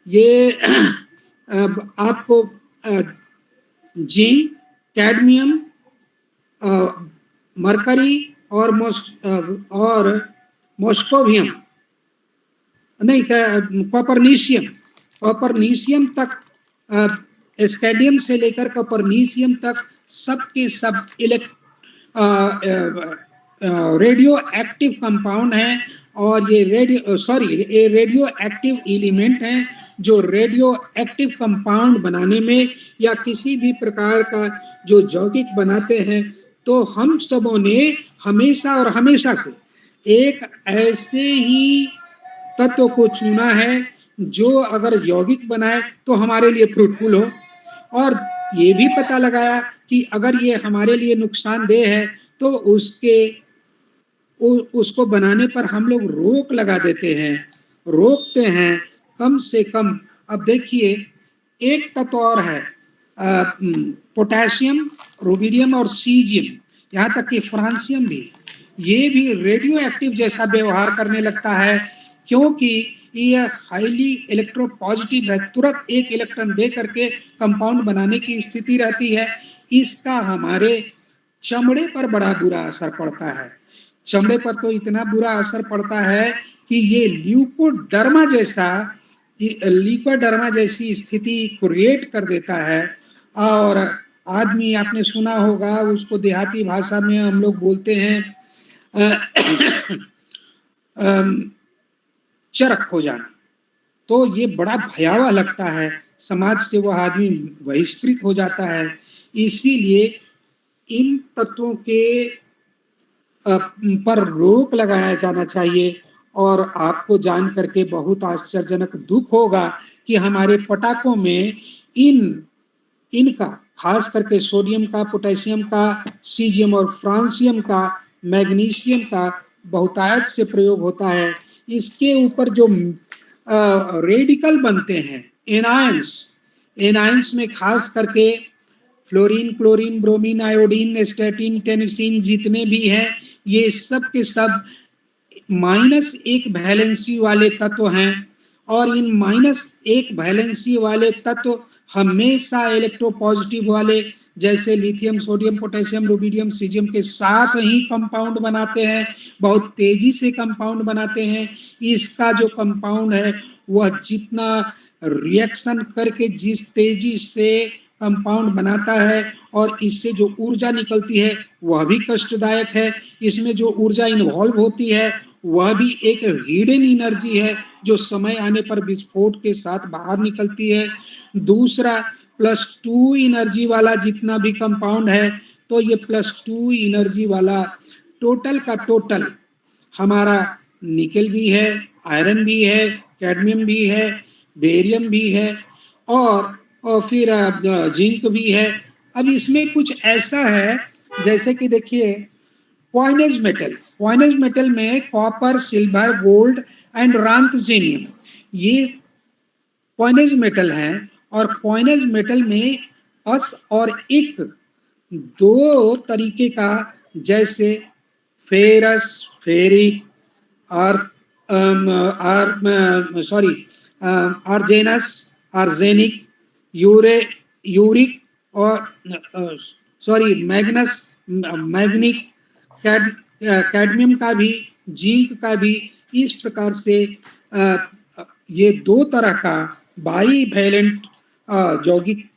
ये आपको जिंक, कैडमियम, मरकरी और मॉस्कोवियम नहीं, कॉपरनीशियम तक, स्कैडियम से लेकर कॉपरनीशियम तक सबके सब रेडियो एक्टिव कंपाउंड हैं, और ये रेडियो एक्टिव एलिमेंट हैं जो रेडियो एक्टिव कंपाउंड बनाने में या किसी भी प्रकार का जो यौगिक बनाते हैं, तो हम सबों ने हमेशा और हमेशा से एक ऐसे ही तत्व को चुना है जो अगर यौगिक बनाए तो हमारे लिए फ्रूटफुल हो, और ये भी पता लगाया कि अगर ये हमारे लिए नुकसानदेह है तो उसको बनाने पर हम लोग रोक लगा देते हैं, रोकते हैं कम से कम। अब देखिए एक तत्व और है, पोटेशियम, रुबिडियम और सीजियम, यहाँ तक कि फ्रांसियम भी, ये भी रेडियो एक्टिव जैसा व्यवहार करने लगता है, क्योंकि ये हाईली इलेक्ट्रोपॉजिटिव है, तुरंत एक इलेक्ट्रॉन दे करके कंपाउंड बनाने की स्थिति रहती है। इसका हमारे चमड़े पर बड़ा बुरा असर पड़ता है। चमड़े पर तो इतना बुरा असर पड़ता है कि ये ल्यूकोडर्मा जैसी स्थिति क्रिएट कर देता है, और आदमी, आपने सुना होगा, उसको देहाती भाषा में हम लोग बोलते हैं चरक हो जाना। तो ये बड़ा भयावह लगता है, समाज से वह आदमी बहिष्कृत हो जाता है। इसीलिए इन तत्वों के पर रोक लगाया जाना चाहिए। और आपको जान करके बहुत आश्चर्यजनक दुख होगा कि हमारे पटाखों में इनका खास करके सोडियम का, पोटेशियम का, सीजियम और फ्रांसियम का, मैग्नीशियम का बहुतायत से प्रयोग होता है। इसके ऊपर जो रेडिकल बनते हैं, एनायंस में खास करके fluorine, chlorine, bromine, iodine, astatine, tennessine जितने भी हैं, ये सब के सब -1 वैलेंसी वाले तत्व हैं, और इन -1 वैलेंसी वाले तत्व हमेशा इलेक्ट्रोपॉजिटिव वाले जैसे lithium, sodium, potassium, rubidium, caesium के साथ ही कंपाउंड बनाते हैं, बहुत तेजी से कंपाउंड बनाते हैं। इसका जो कंपाउंड है वह जितना रिएक्शन करके जिस तेजी से कंपाउंड बनाता है, और इससे जो ऊर्जा निकलती है वह भी कष्टदायक है। इसमें जो ऊर्जा इन्वॉल्व होती है वह भी एक हिडन एनर्जी है जो समय आने पर विस्फोट के साथ बाहर निकलती है। दूसरा, +2 एनर्जी वाला जितना भी कंपाउंड है, तो ये +2 एनर्जी वाला टोटल का टोटल हमारा निकल भी है, आयरन भी है, कैडमियम भी है, बेरियम भी है, और फिर जिंक भी है। अब इसमें कुछ ऐसा है जैसे कि देखिए क्वाइनेज मेटल में कॉपर, सिल्वर, गोल्ड एंड रांथजेनियम, ये क्वाइनेज मेटल है। और क्वाइनेज मेटल में अस और इक दो तरीके का, जैसे फेरस, फेरिक, आर्जेनिक, यूरिक और मैग्निक, कैडमियम का भी, जिंक का भी। इस प्रकार से ये 2 तरह का बाई वैलेंट यौगिक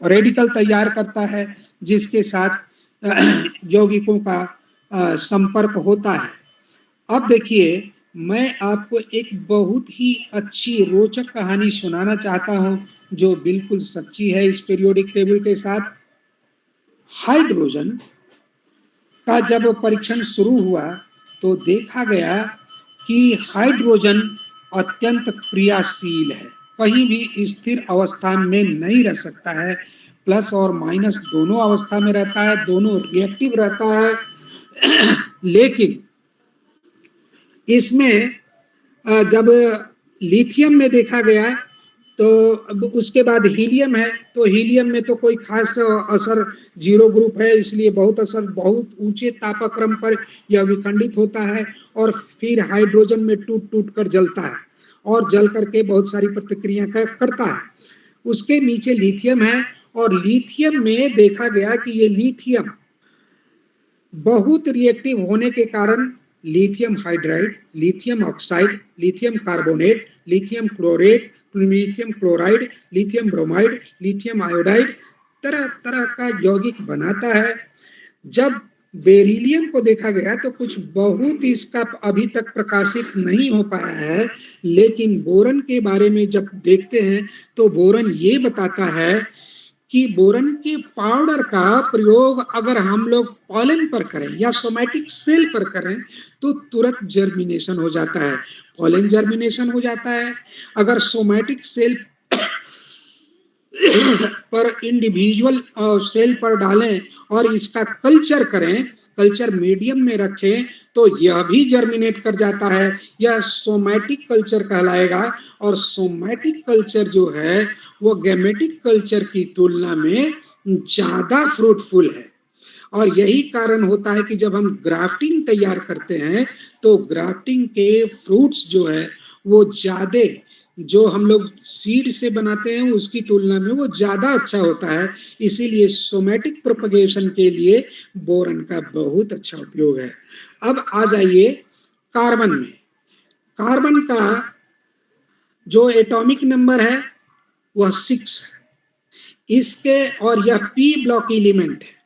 रेडिकल तैयार करता है, जिसके साथ यौगिकों का संपर्क होता है। अब देखिए, मैं आपको एक बहुत ही अच्छी रोचक कहानी सुनाना चाहता हूं जो बिल्कुल सच्ची है इस पीरियोडिक टेबल के साथ। हाइड्रोजन का जब परीक्षण शुरू हुआ तो देखा गया कि हाइड्रोजन अत्यंत क्रियाशील है, कहीं भी स्थिर अवस्था में नहीं रह सकता है, प्लस और माइनस दोनों अवस्था में रहता है, दोनों रिएक्टिव रहता है। लेकिन इसमें जब लिथियम में देखा गया तो उसके बाद हीलियम है, तो हीलियम में तो कोई खास असर, 0 ग्रुप है, इसलिए बहुत ऊंचे तापक्रम पर यह विखंडित होता है, और फिर हाइड्रोजन में टूट कर जलता है, और जल करके बहुत सारी प्रतिक्रिया करता है। उसके नीचे लिथियम है, और लिथियम में देखा गया कि ये लिथियम बहुत रिएक्टिव होने के कारण lithium hydride, lithium oxide, lithium carbonate, lithium chlorate, lithium chloride, lithium bromide, lithium iodide तरह तरह का यौगिक बनाता है। जब बेरिलियम को देखा गया तो कुछ बहुत इसका अभी तक प्रकाशित नहीं हो पाया है, लेकिन बोरन के बारे में जब देखते हैं तो बोरन ये बताता है कि बोरन के पाउडर का प्रयोग अगर हम लोग पॉलन पर करें या सोमैटिक सेल पर करें तो तुरंत जर्मिनेशन हो जाता है, पॉलन जर्मिनेशन हो जाता है। अगर सोमैटिक सेल पर इंडिविजुअल सेल पर डालें और इसका कल्चर करें, कल्चर मीडियम में रखें तो यह भी जर्मिनेट कर जाता है। यह सोमैटिक कल्चर कहलाएगा और सोमैटिक कल्चर जो है वो गैमेटिक कल्चर की तुलना में ज्यादा फ्रूटफुल है। और यही कारण होता है कि जब हम ग्राफ्टिंग तैयार करते हैं तो ग्राफ्टिंग के फ्रूट्स जो है वो ज्यादा, जो हम लोग सीड से बनाते हैं उसकी तुलना में वो ज्यादा अच्छा होता है। इसीलिए सोमैटिक प्रोपगेशन के लिए बोरन का बहुत अच्छा उपयोग है। अब आ जाइए कार्बन में। कार्बन का जो एटॉमिक नंबर है वह 6 है इसके, और यह पी ब्लॉक एलिमेंट है।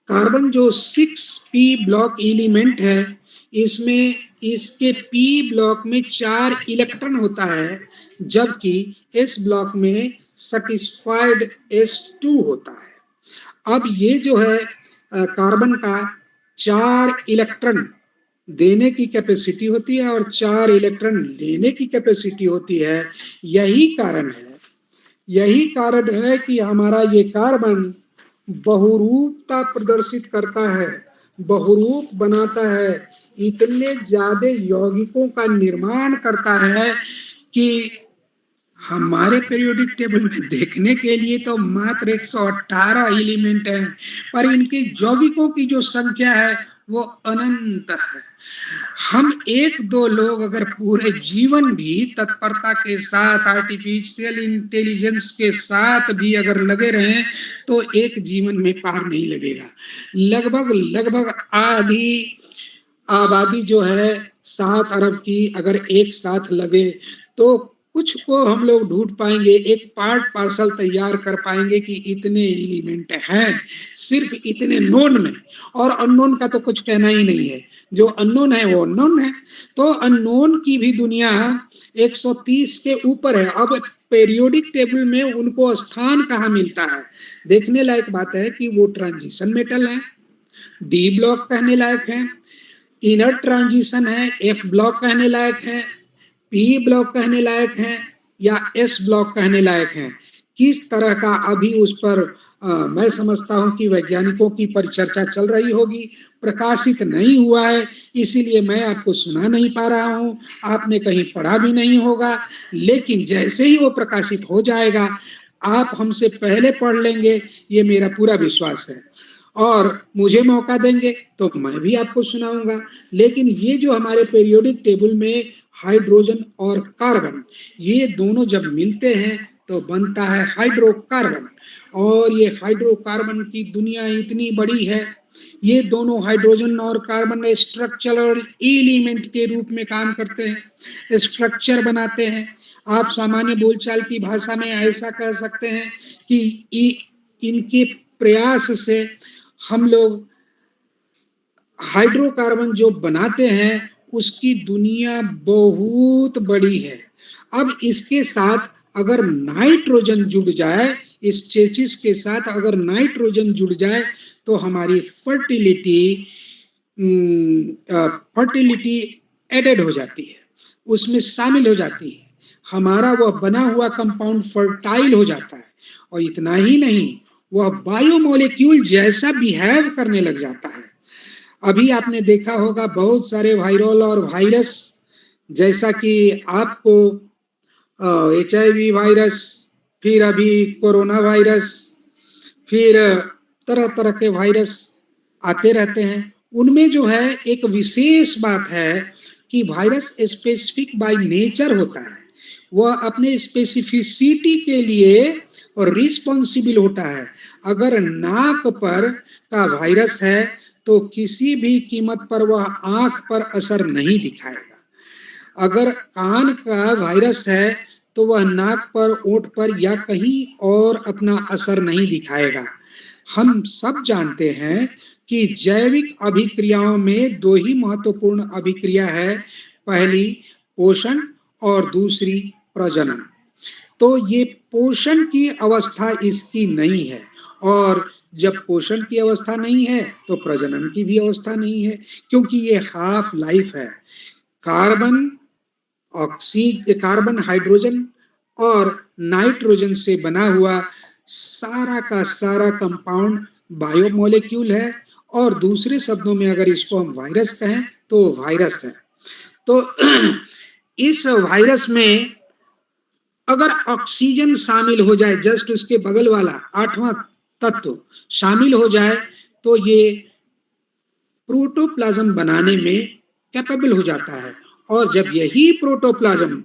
कार्बन जो 6p ब्लॉक एलिमेंट है, इसमें इसके p ब्लॉक में 4 इलेक्ट्रॉन होता है, जबकि s ब्लॉक में सेटिस्फाइड s2 होता है। अब ये जो है कार्बन का 4 इलेक्ट्रॉन देने की कैपेसिटी होती है और 4 इलेक्ट्रॉन लेने की कैपेसिटी होती है। यही कारण है कि हमारा ये कार्बन बहुरूपता प्रदर्शित करता है, बहुरूप बनाता है, इतने ज्यादा यौगिकों का निर्माण करता है कि हमारे पीरियोडिक टेबल में देखने के लिए तो मात्र 118 एलिमेंट हैं, पर इनके यौगिकों की जो संख्या है वो अनंत है। हम एक दो लोग अगर पूरे जीवन भी तत्परता के साथ आर्टिफिशियल इंटेलिजेंस के साथ भी अगर लगे रहें तो एक जीवन में पार नहीं लगेगा। लगभग आधी आबादी जो है 7 अरब की अगर एक साथ लगे तो कुछ को हम लोग ढूंढ पाएंगे, एक पार्ट पार्सल तैयार कर पाएंगे कि इतने एलिमेंट हैं सिर्फ इतने नोन में, और अननोन का तो कुछ कहना ही नहीं है। जो अननोन है वो अननोन है। तो अननोन की भी दुनिया 130 के ऊपर है। अब पीरियोडिक टेबल में उनको स्थान कहाँ मिलता है? देखने लायक बात है कि वो ट्रांजिशन मेटल है, डी ब्लॉक कहने लायक है, इनर ट्रांजिशन है, एफ ब्लॉक कहने लायक है, पी ब्लॉक कहने लायक है, या एस ब्लॉक कहने लायक है। किस तरह का अभी उस पर मैं समझता हूं कि वैज्ञानिकों की परिचर्चा चल रही होगी, प्रकाशित नहीं हुआ है, इसीलिए मैं आपको सुना नहीं पा रहा हूं, आपने कहीं पढ़ा भी नहीं होगा, लेकिन जैसे ही वो प्रकाशित हो जाएगा आप हमसे पहले पढ़ लेंगे, ये मेरा पूरा विश्वास है। और मुझे मौका देंगे तो मैं भी आपको सुनाऊंगा। लेकिन ये जो हमारे पीरियोडिक टेबल में हाइड्रोजन और कार्बन, ये दोनों जब मिलते हैं तो बनता है हाइड्रोकार्बन, और ये हाइड्रोकार्बन की दुनिया इतनी बड़ी है। ये दोनों हाइड्रोजन और कार्बन स्ट्रक्चरल एलिमेंट के रूप में काम करते हैं, स्ट्रक्चर बनाते हैं। आप सामान्य बोलचाल की भाषा में ऐसा कह सकते हैं कि इनके प्रयास से हम लोग हाइड्रोकार्बन जो बनाते हैं उसकी दुनिया बहुत बड़ी है। अब इसके साथ अगर नाइट्रोजन जुड़ जाए, इस चेचिस के साथ अगर नाइट्रोजन जुड़ जाए तो हमारी फर्टिलिटी एडेड हो जाती है, उसमें शामिल हो जाती है। हमारा वह बना हुआ कंपाउंड फर्टाइल हो जाता है, और इतना ही नहीं, वह बायोमोलिक्यूल जैसा बिहेव करने लग जाता है। अभी आपने देखा होगा बहुत सारे वायरल और वायरस, जैसा कि आपको HIV वायरस, फिर अभी कोरोना वायरस, फिर तरह तरह के वायरस आते रहते हैं। उनमें जो है एक विशेष बात है कि वायरस स्पेसिफिक बाय नेचर होता है, वह अपने स्पेसिफिसिटी के लिए और रिस्पॉन्सिबल होता है। अगर नाक पर का वायरस है तो किसी भी कीमत पर वह आंख पर असर नहीं दिखाएगा। अगर कान का वायरस है तो वह नाक पर, ओंठ पर या कहीं और अपना असर नहीं दिखाएगा। हम सब जानते हैं कि जैविक अभिक्रियाओं में दो ही महत्वपूर्ण अभिक्रिया है, पहली पोषण और दूसरी प्रजनन। तो ये पोषण की अवस्था इसकी नहीं है, और जब पोषण की अवस्था नहीं है तो प्रजनन की भी अवस्था नहीं है, क्योंकि ये हाफ लाइफ है। कार्बन, हाइड्रोजन और नाइट्रोजन से बना हुआ सारा का सारा कंपाउंड बायोमोलेक्यूल है, और दूसरे शब्दों में अगर इसको हम वायरस कहें तो वायरस है। तो इस वायरस में अगर ऑक्सीजन शामिल हो जाए, जस्ट उसके बगल वाला 8वां तत्व शामिल हो जाए, तो ये प्रोटोप्लाज्म बनाने में कैपेबल हो जाता है। और जब यही प्रोटोप्लाज्म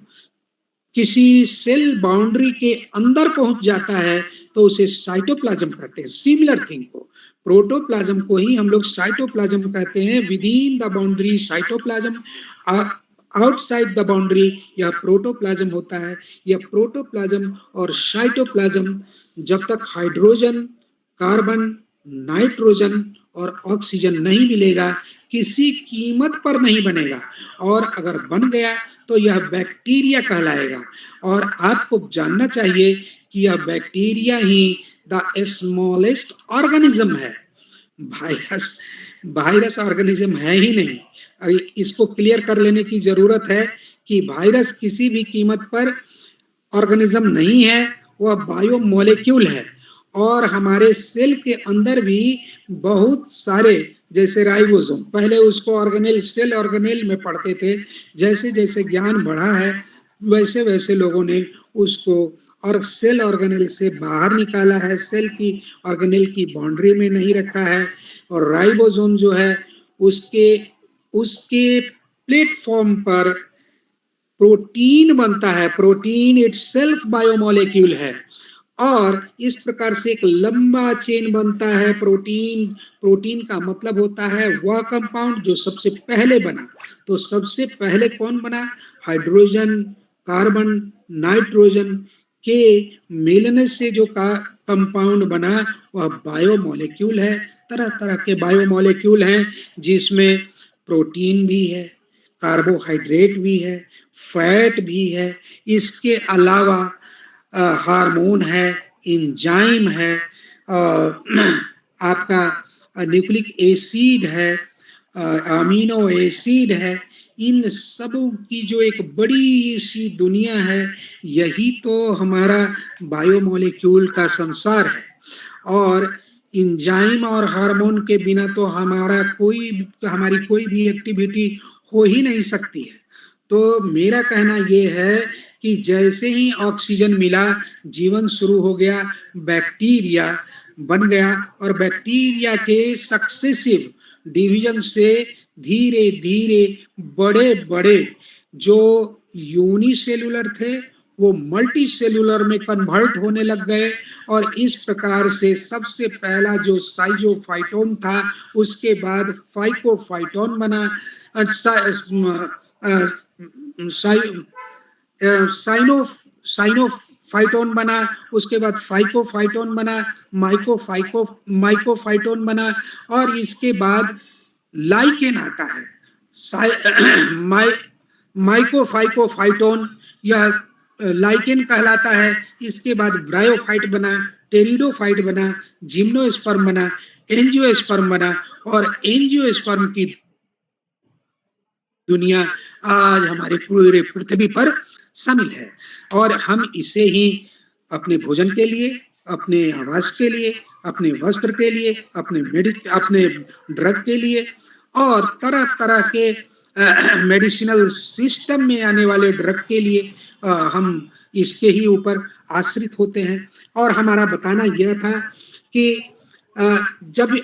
किसी सेल बाउंड्री के अंदर पहुंच जाता है तो उसे साइटोप्लाज्म कहते हैं। सिमिलर थिंग को, प्रोटोप्लाज्म को ही हम लोग साइटोप्लाज्म कहते हैं। With in the boundary cytoplasm, outside the boundary यह प्रोटोप्लाज्म होता है। यह प्रोटोप्लाज्म और साइटोप्लाज्म जब तक हाइड्रोजन, कार्बन, नाइट्रोजन और ऑक्सीजन नहीं मिलेगा, किसी कीमत पर नहीं बनेगा। और अगर बन गया तो यह बैक्टीरिया कहलाएगा। और आपको जानना चाहिए कि यह bacteria he the smallest organism है। वायरस ऑर्गेनिज्म है ही नहीं। इसको क्लियर कर लेने की जरूरत है कि वायरस किसी भी कीमत पर ऑर्गेनिज्म नहीं है, वह बायोमोलेक्यूल है। और हमारे सेल के अंदर भी बहुत सारे, जैसे राइबोसोम, पहले उसको ऑर्गेनेल, सेल ऑर्गेनेल में पढ़ते थे। जैसे जैसे ज्ञान बढ़ा है वैसे वैसे लोगों ने उसको और सेल ऑर्गेनेल से बाहर निकाला है, सेल की ऑर्गेनेल की बाउंड्री में नहीं रखा है। और राइबोसोम जो है उसके प्लेटफॉर्म पर प्रोटीन बनता है। प्रोटीन इटसेल्फ बायोमोलेक्यूल है, और इस प्रकार से एक लंबा चेन बनता है। प्रोटीन का मतलब होता है वह कंपाउंड जो सबसे पहले बना। तो सबसे पहले कौन बना? हाइड्रोजन, कार्बन, नाइट्रोजन के मिलने से जो कंपाउंड बना वह बायोमोलेक्यूल है। तरह तरह के बायोमोलेक्यूल हैं, जिसमें प्रोटीन भी है, कार्बोहाइड्रेट भी है, फैट भी है। इसके अलावा हार्मोन है, एंजाइम है, आपका न्यूक्लिक एसिड है, अमीनो एसिड है। इन सबों की जो एक बड़ी सी दुनिया है, यही तो हमारा बायोमोलेक्यूल का संसार है। और एंजाइम और हार्मोन के बिना तो हमारी कोई भी एक्टिविटी हो ही नहीं सकती है। तो मेरा कहना यह है कि जैसे ही ऑक्सीजन मिला, जीवन शुरू हो गया, बैक्टीरिया बन गया। और बैक्टीरिया के सक्सेसिव डिवीजन से धीरे धीरे बड़े बड़े जो यूनिसेलुलर थे वो मल्टी सेलुलर में कन्वर्ट होने लग गए। और इस प्रकार से सबसे पहला जो साइजोफाइटोन था, उसके बाद फाइकोफाइटोन बना, साइनोफाइटोन बना, उसके बाद फाइकोफाइटोन बना, माइकोफाइटोन बना, और इसके बाद लाइकेन आता है। माइकोफाइकोफाइटोन यह लाइकेन कहलाता है। इसके बाद ब्रायोफाइट बना, टेरिडोफाइट बना, जिम्नोस्पर्म बना, एंजियोस्पर्म बना। और एंजियोस्पर्म की दुनिया आज हमारे पूरे पृथ्वी पर शामिल है। और हम इसे ही अपने भोजन के लिए, अपने आवास के लिए, अपने वस्त्र के लिए, अपने ड्रग के लिए और तरह तरह के मेडिसिनल सिस्टम में आने वाले ड्रग के लिए हम इसके ही ऊपर आश्रित होते हैं। और हमारा बताना यह था कि जब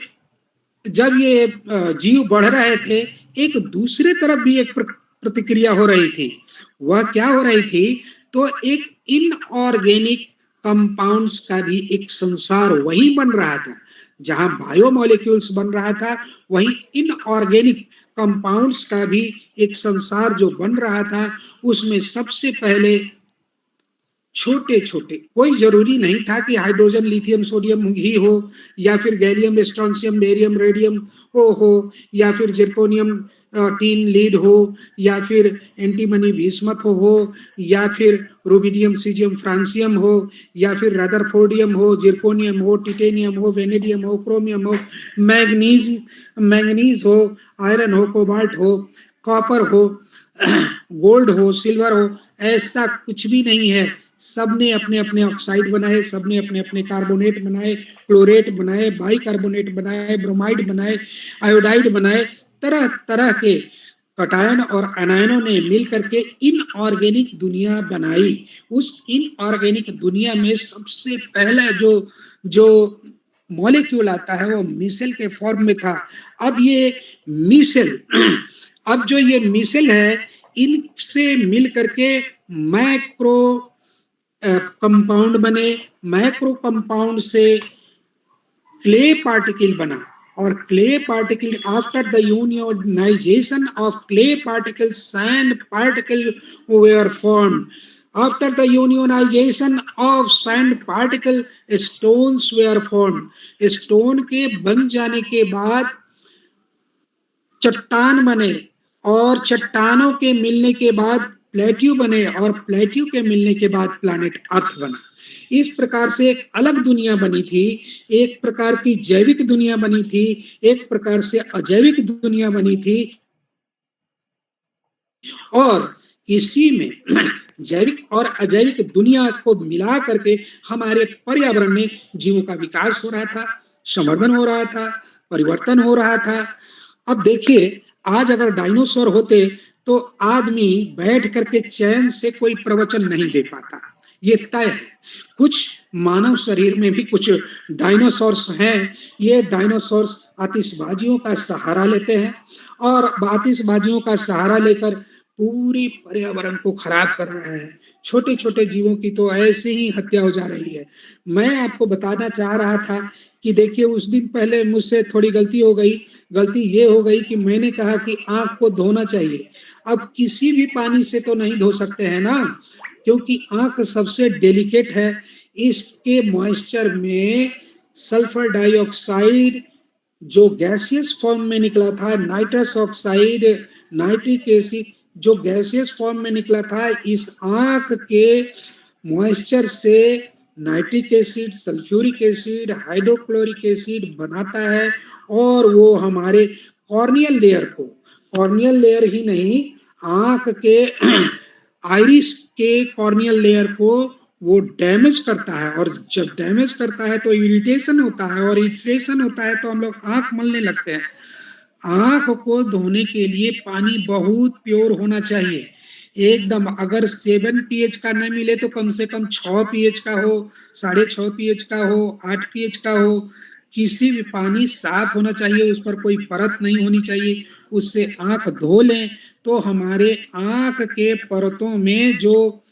ये जीव बढ़ रहे थे, एक दूसरे तरफ भी एक प्रतिक्रिया हो रही थी। वह क्या हो रही थी? तो एक इनऑर्गेनिक कंपाउंड्स का भी एक संसार वही बन रहा था, जहां बायोमोलिक्यूल्स बन रहा था, वही इनऑर्गेनिक कंपाउंड्स का भी एक संसार जो बन रहा था, उसमें सबसे पहले छोटे छोटे, कोई जरूरी नहीं था कि हाइड्रोजन लिथियम सोडियम ही हो, या फिर गैलियम स्ट्रोंसियम बेरियम रेडियम हो, या फिर जिरकोनियम टीन लीड हो, या फिर एंटीमनी भीष्मत हो, या फिर रूबिडियम सीजियम फ्रांसियम हो, या फिर रदरफोर्डियम हो, जिरकोनियम हो, टिटेनियम हो, वेनेडियम हो, क्रोमियम हो, मैंगनीज हो, आयरन हो, कोबाल्ट हो, कॉपर हो, गोल्ड हो, सिल्वर हो, ऐसा कुछ भी नहीं है। सबने अपने अपने ऑक्साइड बनाए, सबने अपने अपने कार्बोनेट बनाए, क्लोरेट बनाए, बाइकार्बोनेट बनाए, ब्रोमाइड बनाए, आयोडाइड बनाए, तरह तरह के कटायन और अनायनों ने मिलकर के इनऑर्गेनिक दुनिया बनाई। उस इनऑर्गेनिक दुनिया में सबसे पहला जो जो मॉलिक्यूल आता है वो मिसेल के फॉर्म में था। अब ये मिसेल अब जो ये मिसेल है, इनसे मिल करके मैक्रो कंपाउंड बने, मैक्रो कंपाउंड से क्ले पार्टिकल बना, और clay particle after the unionization of clay particle sand particle were formed. After the unionization of sand particle stones were formed. Stone के बन जाने के बाद चट्टान बने, और चट्टानों के मिलने के बाद प्लेट्यू बने, और प्लेट्यू के मिलने के बाद प्लैनेट अर्थ बना। इस प्रकार से एक अलग दुनिया बनी थी, एक प्रकार की जैविक दुनिया बनी थी, एक प्रकार से अजैविक दुनिया बनी थी, और इसी में जैविक और अजैविक दुनिया को मिला करके हमारे पर्यावरण में जीवों का विकास हो रहा था, संवर्धन हो रहा था, परिवर्तन हो रहा था। अब देखिए, आज अगर डायनासोर होते तो आदमी बैठ करके चैन से कोई प्रवचन नहीं दे पाता, ये तय है। कुछ मानव शरीर में भी कुछ डायनासोर्स हैं। ये डायनासोर्स आतिशबाजियों का सहारा लेते हैं, और आतिशबाजियों का सहारा लेकर पूरी पर्यावरण को खराब कर रहे हैं। छोटे छोटे जीवों की तो ऐसे ही हत्या हो जा रही है। मैं आपको बताना चाह रहा था कि देखिए, उस दिन पहले मुझसे थोड़ी गलती हो गई। गलती ये हो गई कि मैंने कहा कि आंख को धोना चाहिए। अब किसी भी पानी से तो नहीं धो सकते हैं ना, क्योंकि आंख सबसे डेलिकेट है। इसके मॉइस्चर में सल्फर डाइऑक्साइड जो गैसियस फॉर्म में निकला था, नाइट्रस ऑक्साइड, नाइट्रिक एसिड जो गैसियस फॉर्म में निकला था, इस आंख के मॉइस्चर से nitric acid, sulphuric acid, hydrochloric acid बनाता है, और वो हमारे कॉर्नियल लेयर को, कॉर्नियल लेयर ही नहीं, आंख के आइरिस के कॉर्नियल लेयर को वो डैमेज करता है। और जब डैमेज करता है तो इरिटेशन होता है, और इरिटेशन होता है तो हम लोग आंख मलने लगते हैं। आंख को धोने के लिए पानी बहुत प्योर होना चाहिए, एकदम। अगर 7 pH का नहीं मिले तो कम से कम 6 pH का हो, 6.5 pH का हो, 8 pH का हो। किसी भी पानी साफ होना चाहिए, उस पर कोई परत नहीं होनी चाहिए। उससे आंख धो लें तो हमारे आंख के परतों में जो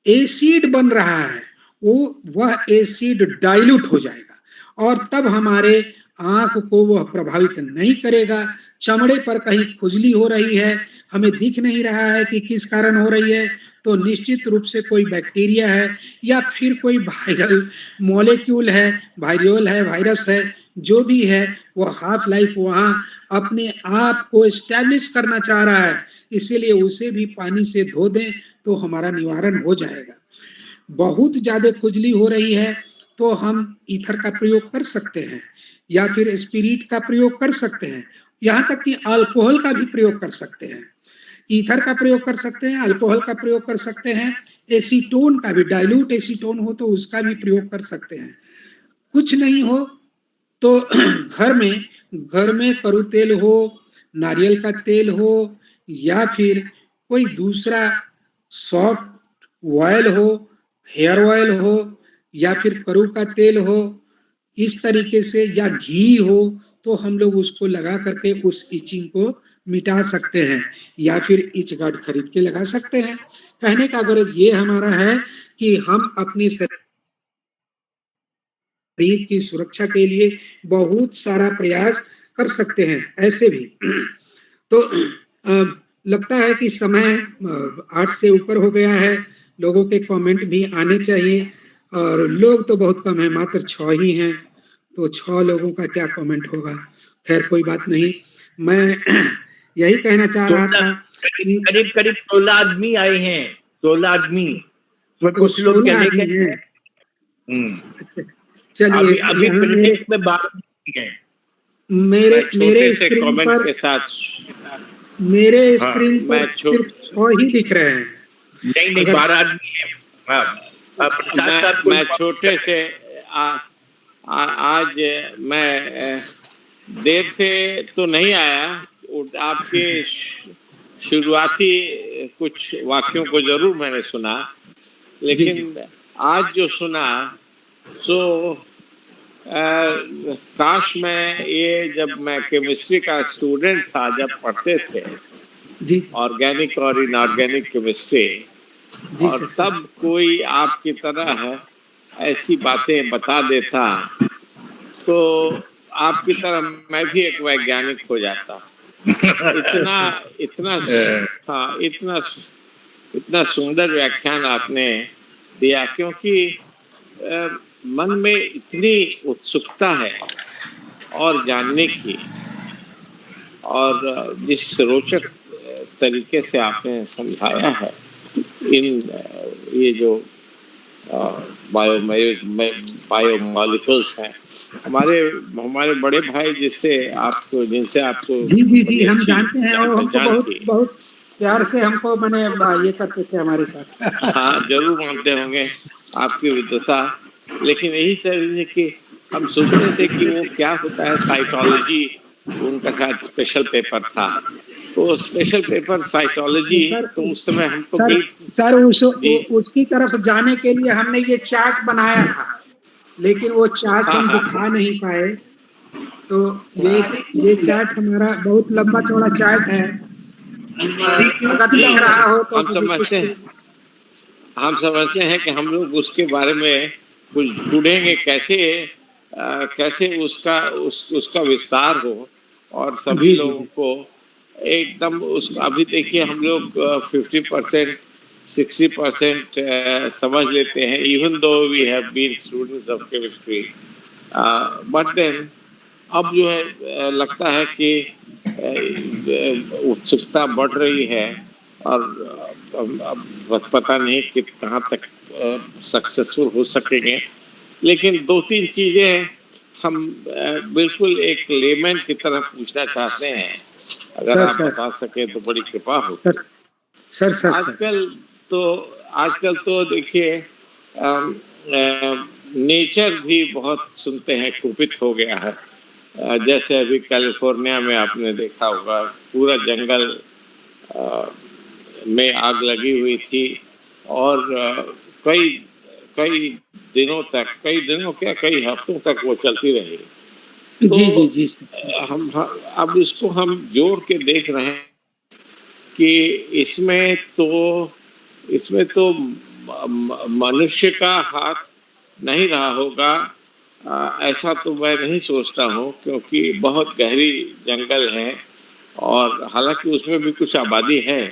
एसिड बन रहा है, वह एसिड डाइल्यूट हो जाएगा, और तब हमारे आंख को वह प्रभावित नहीं करेगा। चमड़े पर कहीं खुजली हो रही है, हमें दिख नहीं रहा है कि किस कारण हो रही है, तो निश्चित रूप से कोई बैक्टीरिया है, या फिर कोई वायरल मॉलिक्यूल है, वायरियोल है, वायरस है, जो भी है, वो हाफ लाइफ वहां अपने आप को एस्टैब्लिश करना चाह रहा है। इसीलिए उसे भी पानी से धो दें तो हमारा निवारण हो जाएगा। बहुत ज्यादा खुजली हो रही है तो हम ईथर का प्रयोग कर सकते हैं, या फिर स्पिरिट का प्रयोग कर सकते हैं, यहाँ तक कि अल्कोहल का भी प्रयोग कर सकते हैं। ईथर का प्रयोग कर सकते हैं, अल्कोहल का प्रयोग कर सकते हैं, एसीटोन का भी, डाइल्यूट एसीटोन हो तो उसका भी प्रयोग कर सकते हैं। कुछ नहीं हो तो घर में करू तेल हो, नारियल का तेल हो, या फिर कोई दूसरा सॉफ्ट ऑयल हो, हेयर ऑयल हो, या फिर करू का तेल हो, इस तरीके से, या घी हो, तो हम लोग उसको लगा करके उस इचिंग को मिटा सकते हैं या फिर इच गार्ड खरीद के लगा सकते हैं। कहने का गरज ये हमारा है कि हम अपनी शरीर की सुरक्षा के लिए बहुत सारा प्रयास कर सकते हैं ऐसे भी। तो लगता है कि समय 8 से ऊपर हो गया है, लोगों के कमेंट भी आने चाहिए और लोग तो बहुत कम है, मात्र 6 ही हैं, तो 6 लोगों का क्या कमेंट होगा। खैर कोई बात नहीं, मैं यही कहना चाह रहा था कि करीब करीब 16 आदमी आए हैं, 16 आदमी, तो तो कुछ लोग 16 चले आदमी गए। हैं। चलिए अभी अभी यहाँ प्रिंट में 12 हैं। मेरे मैं छोटे मेरे से स्क्रीन कमेंट पर के साथ मेरे हाँ, स्क्रीन पर मैं सिर्फ 6 ही दिख रहे हैं। नहीं अगर 12 आदमी हैं। हाँ, प्रसाद साहब मैं कोई छोटे से आज मैं देर से तो नहीं आया, आपके शुरुआती कुछ वाक्यों को जरूर मैंने सुना, जी जी लेकिन आज जो सुना सो काश मैं ये जब मैं केमिस्ट्री का स्टूडेंट था, जब पढ़ते थे जी ऑर्गेनिक और इनऑर्गेनिक केमिस्ट्री, जी और सर तब कोई आपकी तरह ऐसी बातें बता देता तो आपकी तरह मैं भी एक वैज्ञानिक हो जाता। इतना इतना हाँ, इतना सुंदर व्याख्यान आपने दिया, क्योंकि मन में इतनी उत्सुकता है और जानने की, और जिस रोचक तरीके से आपने समझाया है इन ये जो बायोमॉलिक्यूल्स हैं, हमारे हमारे बड़े भाई जिनसे आपको जी बड़ी हम अच्छी जानते हैं, जान वो हमको पहचान बहुत थी। बहुत प्यार से हमको मैंने ये करते थे हमारे साथ। हाँ, जरूर मानते होंगे आपकी विद्वता, लेकिन यही तरह कि हम सोचते थे कि वो क्या होता है साइटोलॉजी, उनका शायद स्पेशल पेपर था, तो स्पेशल पेपर साइटोलॉजी, सर तो उस समय हमको सर बिल्कुल सर जी उसकी तरफ जाने के लिए हमने ये चार्ट बनाया था, लेकिन वो चार्ट हाँ हम हाँ दिखा नहीं पाए। तो ये चार्ट हमारा बहुत लंबा चौड़ा चार्ट है। अगर दिख रहा हो तो हम मुझे कुछ समझते हैं हम समझते हैं कि हम लोग उसके बारे में कुछ ढूंढेंगे, कैसे कैसे उसका विस्तार हो और सभी जी जी लोगों जी को एकदम उसको। अभी देखिए हम लोग 50% 60% समझ लेते हैं, even though we have been students of chemistry, but then अब जो है लगता है कि उत्सुकता बढ़ रही है, और अब पता नहीं कि कहाँ तक सक्सेसफुल हो सकेंगे, लेकिन दो तीन चीजें हम बिल्कुल एक लेमैन की तरह पूछना चाहते हैं, अगर सर आप सर बता सके तो बड़ी कृपा सर होगी। सर सर सर आजकल तो आजकल तो देखिए नेचर भी बहुत सुनते हैं कुपित हो गया है। जैसे अभी कैलिफोर्निया में आपने देखा होगा, पूरा जंगल अ, में आग लगी हुई थी, और कई कई कई दिनों क्या, कई हफ्तों तक वो चलती रही। तो जी जी जी सर हम अब इसको हम जोड़ के देख रहे हैं कि इसमें तो मनुष्य का हाथ नहीं रहा होगा, ऐसा तो मैं नहीं सोचता हूँ, क्योंकि बहुत गहरी जंगल है, और हालांकि उसमें भी कुछ आबादी है,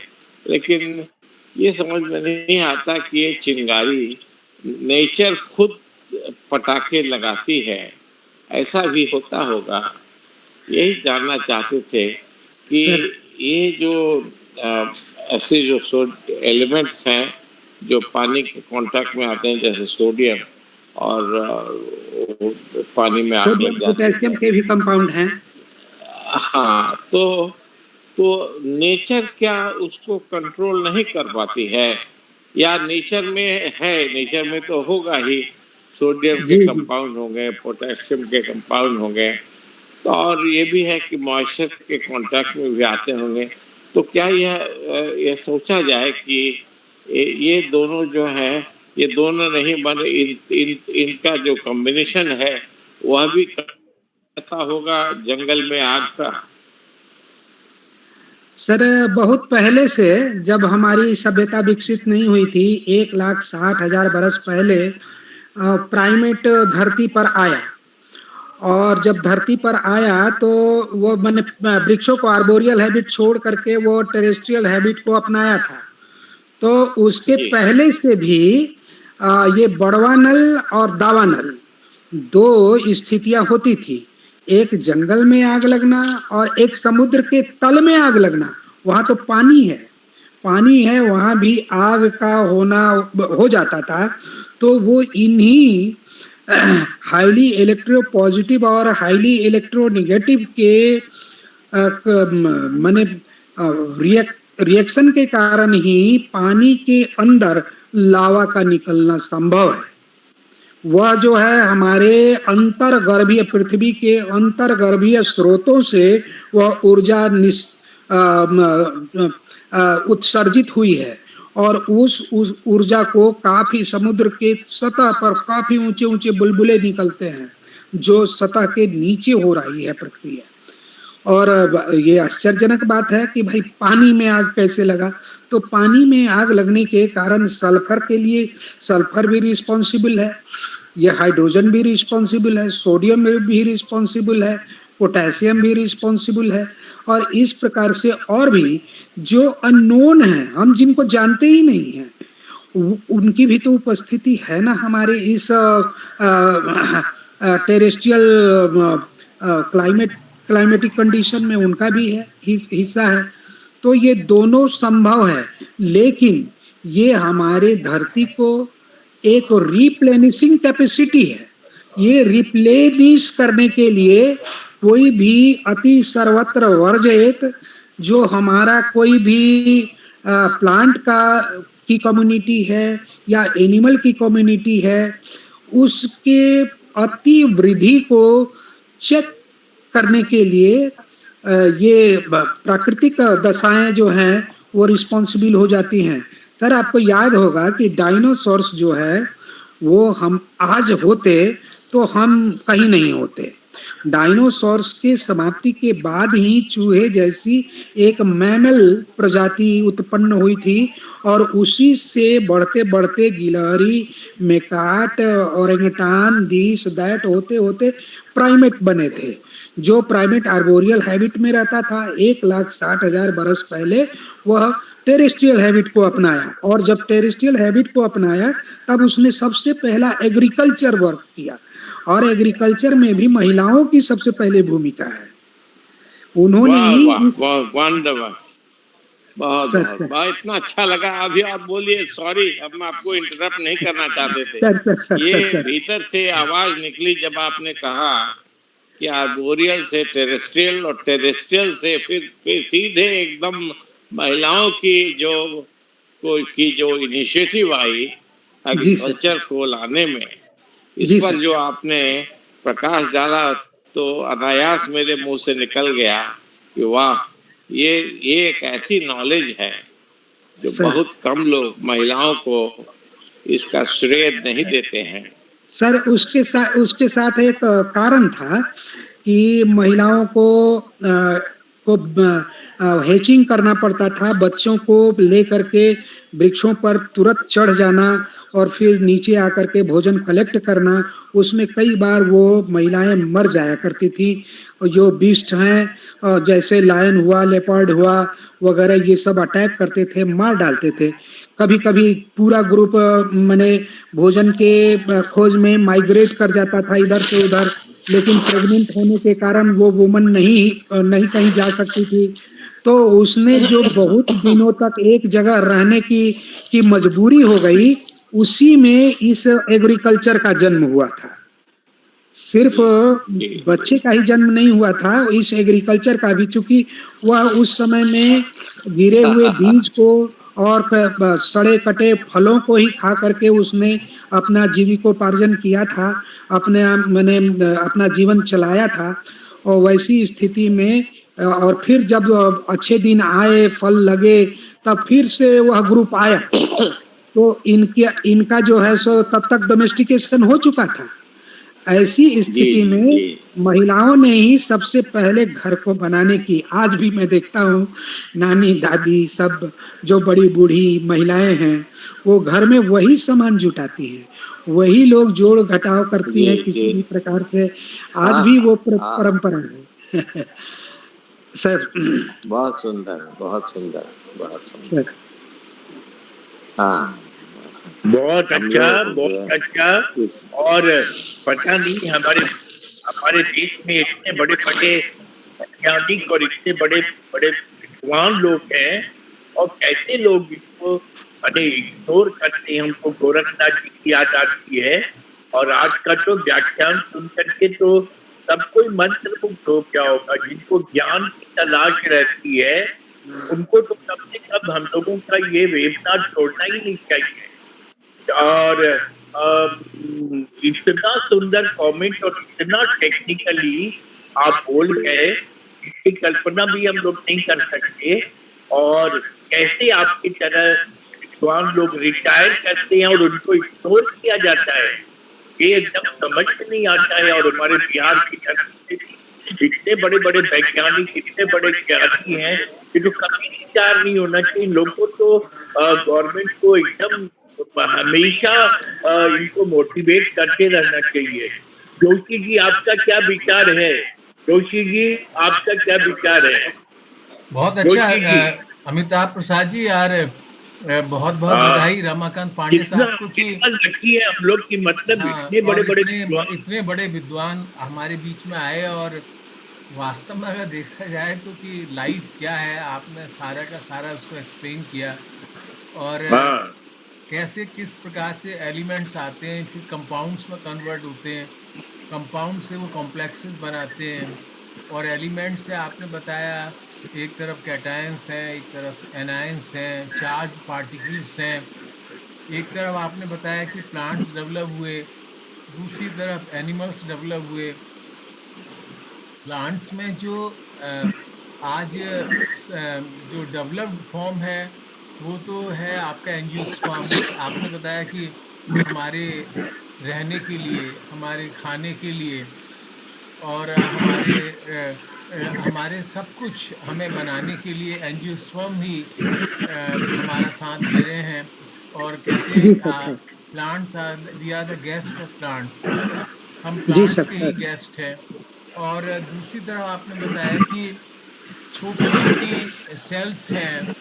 लेकिन ये समझ में नहीं आता कि ये चिंगारी नेचर खुद पटाखे लगाती है, ऐसा भी होता होगा। यही जानना चाहते थे कि सर ये जो अ, ऐसे जो एलिमेंट्स हैं जो पानी के कांटेक्ट में आते हैं, जैसे सोडियम, और वो पानी में आग सोडियम लग जाती पोटेशियम है। के भी कंपाउंड हैं। हाँ, तो नेचर क्या उसको कंट्रोल नहीं कर पाती है, या नेचर में है, नेचर में तो होगा ही, सोडियम के जी जी कंपाउंड होंगे, पोटेशियम के कंपाउंड होंगे, तो और ये भी है कि मॉइस्चर के कांटेक्ट में भी आते होंगे। तो क्या यह सोचा जाए कि ये दोनों जो है, ये दोनों नहीं बने, इनका जो कॉम्बिनेशन है वह भी करता होगा जंगल में आग का। सर बहुत पहले से, जब हमारी सभ्यता विकसित नहीं हुई थी, 1,60,000 बरस पहले प्राइमेट धरती पर आया। और जब धरती पर आया तो वो मैंने वृक्षों को आर्बोरियल हैबिट छोड़ करके वो टेरेस्ट्रियल हैबिट को अपनाया था। तो उसके जी पहले से भी ये बड़वा नल और दावा नल दो स्थितियां होती थी। एक जंगल में आग लगना और एक समुद्र के तल में आग लगना। वहां तो पानी है, वहां भी आग का होना हो जाता था। तो वो इन्हीं हाईली इलेक्ट्रो पॉजिटिव और हाईली इलेक्ट्रो नेगेटिव के माने रिएक्शन के कारण ही पानी के अंदर लावा का निकलना संभव है। वह जो है हमारे अंतर्गर्भीय, पृथ्वी के अंतर्गर्भीय स्रोतों से वह ऊर्जा उत्सर्जित हुई है। और उस ऊर्जा को काफी समुद्र के सतह पर काफी ऊंचे ऊंचे बुलबुले निकलते हैं, जो सतह के नीचे हो रही है प्रक्रिया। और ये आश्चर्यजनक बात है कि भाई पानी में आग कैसे लगा। तो पानी में आग लगने के कारण सल्फर के लिए सल्फर भी रिस्पॉन्सिबल है, ये हाइड्रोजन भी रिस्पॉन्सिबल है, सोडियम भी रिस्पॉन्सिबल है, पोटेशियम भी रिस्पॉन्सिबल है। और इस प्रकार से और भी जो अननोन है, हम जिनको जानते ही नहीं है, उनकी भी तो उपस्थिति है ना हमारे इस टेरेस्ट्रियल क्लाइमेटिक कंडीशन में, उनका भी है हिस्सा है। तो ये दोनों संभव है, लेकिन ये हमारे धरती को एक रिप्लेनिशिंग कैपेसिटी है। ये रिप्लेनिश करने के लिए कोई भी अति सर्वत्र वर्जित, जो हमारा कोई भी प्लांट का की कम्युनिटी है या एनिमल की कम्युनिटी है, उसके अति वृद्धि को चेक करने के लिए ये प्राकृतिक दशाएं जो हैं वो रिस्पॉन्सिबल हो जाती हैं। सर आपको याद होगा कि डायनासोर्स जो है वो हम आज होते तो हम कहीं नहीं होते। डायनासोर्स के समाप्ति के बाद ही चूहे जैसी एक मैमल प्रजाति उत्पन्न हुई थी, और उसी से बढ़ते बढ़ते गिलहरी, मेकाक, ओरेंगटान, दिस दैट होते होते प्राइमेट बने थे। जो प्राइमेट आर्बोरियल हैबिट में रहता था 1,60,000 बरस पहले, वह टेरेस्ट्रियल हैबिट को अपनाया। और जब टेरेस्ट्रियल हैबिट को अपनाया तब उसने सबसे पहला एग्रीकल्चर वर्क किया, और एग्रीकल्चर में भी महिलाओं की सबसे पहले भूमिका है। उन्होंने वाह ही वाह वाह, वंडरफुल, बहुत सर बहुत सर बहुत, इतना अच्छा लगा। अभी आप बोलिए, सॉरी हम आपको इंटरप्ट नहीं करना चाहते थे। सर सर सर ये सर सर भीतर से आवाज निकली जब आपने कहा कि आर्बोरियल से टेरेस्ट्रियल और टेरेस्ट्रियल से फिर सीधे एकदम महिलाओं की जो इनिशिएटिव आई जी सर, एग्रीकल्चर को लाने में, इस जी पर सर, जो आपने प्रकाश डाला तो अनायास मेरे मुंह से निकल गया कि वाह, ये एक ऐसी नॉलेज है जो सर बहुत कम लोग महिलाओं को इसका श्रेय नहीं देते हैं। सर उसके साथ एक कारण था कि महिलाओं को हेचिंग करना पड़ता था, बच्चों को लेकर के वृक्षों पर तुरंत चढ़ जाना और फिर नीचे आकर के भोजन कलेक्ट करना। उसमें कई बार वो महिलाएं मर जाया करती थी। और जो बीस्ट हैं जैसे लायन हुआ, लेपर्ड हुआ वगैरह, ये सब अटैक करते थे, मार डालते थे। कभी कभी पूरा ग्रुप माने भोजन के खोज में माइग्रेट कर जाता था इधर से उधर, लेकिन प्रेग्नेंट होने के कारण वो वुमन नहीं कहीं जा सकती थी। तो उसने जो बहुत दिनों तक एक जगह रहने की मजबूरी हो गई, उसी में इस एग्रीकल्चर का जन्म हुआ था। सिर्फ बच्चे का ही जन्म नहीं हुआ था, इस एग्रीकल्चर का भी, चूंकि वह उस समय में गिरे हुए बीज को और सड़े कटे फलों को ही खा करके उसने अपना जीविकोपार्जन किया था, मैंने अपना जीवन चलाया था। और वैसी स्थिति में और फिर जब अच्छे दिन आए, फल लगे, तब फिर से वह ग्रुप आया। तो इनका जो है सो तब तक डोमेस्टिकेशन हो चुका था। ऐसी जी स्थिति जी में जी महिलाओं ने ही सबसे पहले घर को बनाने की, आज भी मैं देखता हूँ नानी दादी सब जो बड़ी बूढ़ी महिलाएं हैं वो घर में वही सामान जुटाती हैं, वही लोग जोड़ घटाव करती जी हैं जी किसी भी प्रकार से, आज हाँ भी वो हाँ परंपरा है। सर। बहुत सुंदर बहुत सुंदर बहुत सुंदर। सर। हाँ बहुत हम अच्छा, लोग बहुत अच्छा। इस और पता नहीं हमारे हमारे देश में इतने बड़े बड़े वैज्ञानिक और इतने बड़े बड़े विद्वान लोग हैं और कैसे लोग इसको माने इग्नोर करते हैं। हमको गोरखनाथ जी की याद आती है और आज का तो व्याख्यान सुन करके तो सब कोई मंत्रमुग्ध हो गया होगा। जिनको ज्ञान की तलाश रहती है उनको तो कम से कम हम लोगों का ये वेबनार छोड़ना ही नहीं चाहिए। और इतना सुंदर कमेंट और इतना टेक्निकली आप बोल गए, इसकी कल्पना भी हम लोग नहीं कर सकते। और कैसे आपकी तरह विद्वान लोग रिटायर करते हैं और उनको इग्नोर किया जाता है, ये एकदम समझ में नहीं आता है। और हमारे बिहार की धरती पे इतने बड़े बड़े वैज्ञानिक, इतने बड़े ज्ञानी हैं कि जो कभी विचार नहीं होना चाहिए। इन लोगों को तो गवर्नमेंट को एकदम हमेशा इनको मोटिवेट करते रहना चाहिए। जोशी जी आपका क्या विचार है? जोशी जी आपका क्या विचार है? बहुत अच्छा। जोशी जी अमिताभ प्रसाद जी यार, बहुत बहुत हाँ, बधाई रमाकांत पांडे कितना साहब को कि कितना लकी है हम लोग की, मतलब हाँ, इतने बड़े और बड़े इतने बड़े विद्वान हमारे बीच में आए। और वास्तव में अगर देखा जाए तो कि लाइफ क्या है, आपने सारा का सारा उसको एक्सप्लेन किया। और हाँ कैसे किस प्रकार से एलिमेंट्स आते हैं फिर कंपाउंड्स में कन्वर्ट होते हैं, कंपाउंड से वो कॉम्प्लेक्सेस बनाते हैं। और एलिमेंट से आपने बताया एक तरफ कैटायंस हैं, एक तरफ एनायंस हैं, चार्ज पार्टिकल्स हैं। एक तरफ आपने बताया कि प्लांट्स डेवलप हुए, दूसरी तरफ एनिमल्स डेवलप हुए। प्लांट्स में जो आज जो डेवलप्ड फॉर्म है वो तो है आपका एंजियोस्पर्म। आपने बताया कि हमारे रहने के लिए, हमारे खाने के लिए और हमारे सब कुछ हमें बनाने के लिए एंजियोस्पर्म ही हमारा साथ दे रहे हैं। और कहते जी हैं sir. Sir. Plants are we are the guest of plants, हम जी प्लांट्स सर। के ही सर। गेस्ट हैं। और दूसरी तरफ आपने बताया कि छोटी छोटी सेल्स हैं,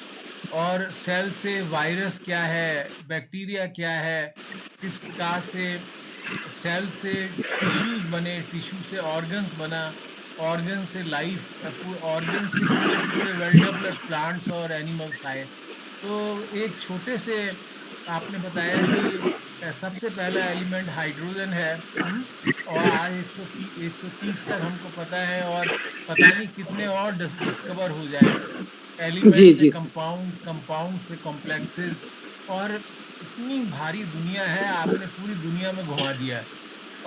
और सेल से वायरस क्या है, बैक्टीरिया क्या है, किस प्रकार से सेल से टिश्यूज बने, टिश्यू से ऑर्गन्स बना, ऑर्गन से लाइफ, ऑर्गन से पूरे पूरे वेल डेवलप्ड प्लांट्स और एनिमल्स आए। तो एक छोटे से आपने बताया कि सबसे पहला एलिमेंट हाइड्रोजन है। और आज 130 तक हमको पता है, और पता नहीं कितने और डिस्कवर हो जाएं। एलिमेंट जी से जी सर। कंपाउंड, कंपाउंड से कॉम्प्लेक्सेस। और इतनी भारी दुनिया है, आपने पूरी दुनिया में घुमा दिया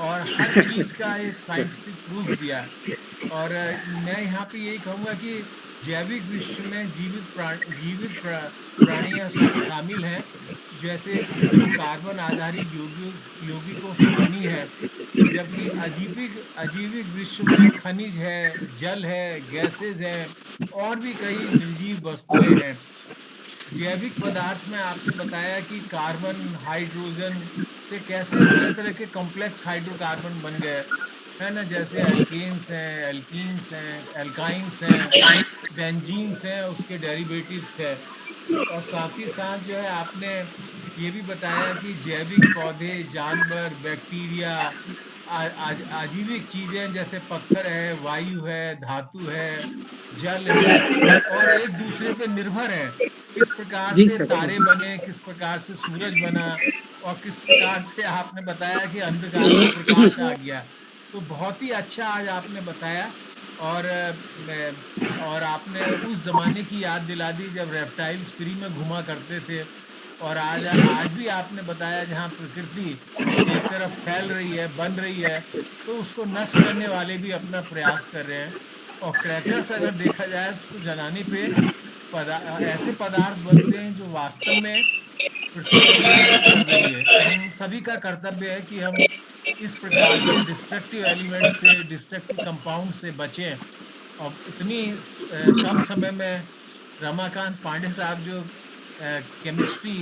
और हर चीज का एक साइंटिफिक प्रूफ दिया। और मैं यहाँ पे यही कहूंगा कि जैविक विश्व में प्राणियां शामिल हैं, जैसे जो कार्बन आधारित यौगिकों से बनी है। जबकि अजीविक अजीविक विश्व में खनिज है, जल है, गैसेस हैं, और भी कई निर्जीव वस्तुएं हैं। जैविक पदार्थ में आपने बताया कि कार्बन हाइड्रोजन से कैसे तरह तरह के कॉम्प्लेक्स हाइड्रोकार्बन बन गए, है ना। जैसे एल्केन्स हैं, एल्कीन्स हैं, एल्काइंस हैं, बेंजीन्स हैं, उसके डेरिवेटिव्स है। और साथ ही साथ जो है आपने ये भी बताया कि जैविक पौधे, जानवर, बैक्टीरिया, आजीविक चीजें जैसे पत्थर है, वायु है, धातु है, जल है, और एक दूसरे पे निर्भर है। किस प्रकार जी से सर। तारे बने, किस प्रकार से सूरज बना, और किस प्रकार से आपने बताया कि अंधकार में प्रकाश आ गया। तो बहुत ही अच्छा आज आपने बताया। और और आपने उस जमाने की याद दिला दी जब रेप्टाइल्स फ्री में घुमा करते थे। और आज भी आपने बताया जहाँ प्रकृति एक तरफ फैल रही है, बन रही है, तो उसको नष्ट करने वाले भी अपना प्रयास कर रहे हैं। और क्रैकर्स अगर देखा जाए तो उसको जलाने पे ऐसे पदार्थ बनते हैं जो वास्तव में पृथ्वी को नष्ट कर रही है। तो हम सभी का कर्तव्य है कि हम इस प्रकार के डिस्ट्रक्टिव एलिमेंट से, डिस्ट्रक्टिव कंपाउंड से बचें। और इतनी कम समय में रमाकांत पांडे साहब जो केमिस्ट्री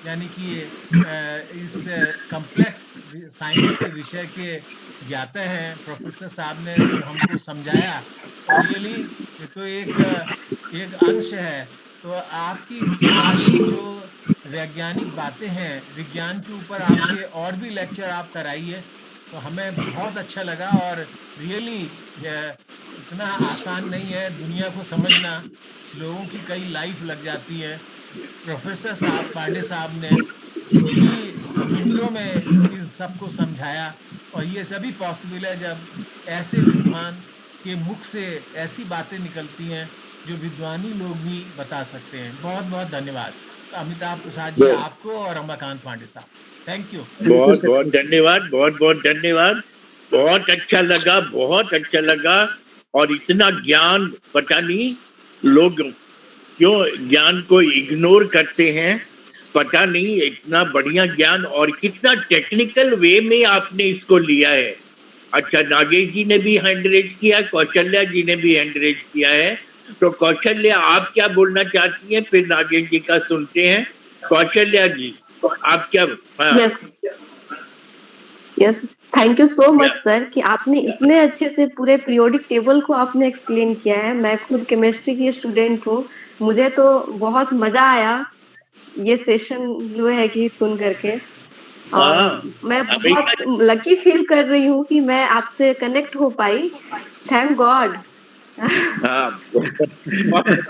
यानी कि इस कॉम्प्लेक्स साइंस के विषय के ज्ञाता हैं, प्रोफेसर साहब ने जो हमको समझाया, रियली ये तो एक अंश है। तो आपकी आज की जो वैज्ञानिक बातें हैं, विज्ञान के ऊपर आपके और भी लेक्चर आप कराइए, तो हमें बहुत अच्छा लगा। और रियली इतना आसान नहीं है दुनिया को समझना, लोगों की कई लाइफ लग जाती है। प्रोफेसर साहब पांडे साहब ने कुछ ही मिनटों में इन सबको समझाया, और ये सभी पॉसिबल है जब ऐसे विद्वान के मुख से ऐसी बातें निकलती हैं जो विद्वानी लोग भी बता सकते हैं। बहुत बहुत धन्यवाद अमिताभ प्रसाद जी, आपको और रमाकांत पांडे साहब, थैंक यू। बहुत बहुत धन्यवाद, बहुत बहुत धन्यवाद। बहुत अच्छा लगा, बहुत अच्छा लगा। और इतना ज्ञान, पता नहीं लोग क्यों ज्ञान को इग्नोर करते हैं, पता नहीं। इतना बढ़िया ज्ञान और कितना टेक्निकल वे में आपने इसको लिया है। अच्छा, नागेश जी ने भी हैंड रेज किया, कौशल्या जी ने भी हैंड रेज किया है। तो कौशल्या, आप क्या बोलना चाहती हैं? फिर नागेश जी का सुनते हैं। कौशल्या जी, आप क्या? हाँ, yes yes, thank you so much sir कि आपने इतने अच्छे से पूरे पीरियोडिक टेबल को आपने एक्सप्लेन किया है। मैं खुद केमिस्ट्री की स्टूडेंट हूँ, मुझे तो बहुत मजा आया ये सेशन जो है कि सुन करके। और मैं बहुत लकी फील कर रही हूँ कि मैं आपसे कनेक्ट हो पाई, थैंक गॉड।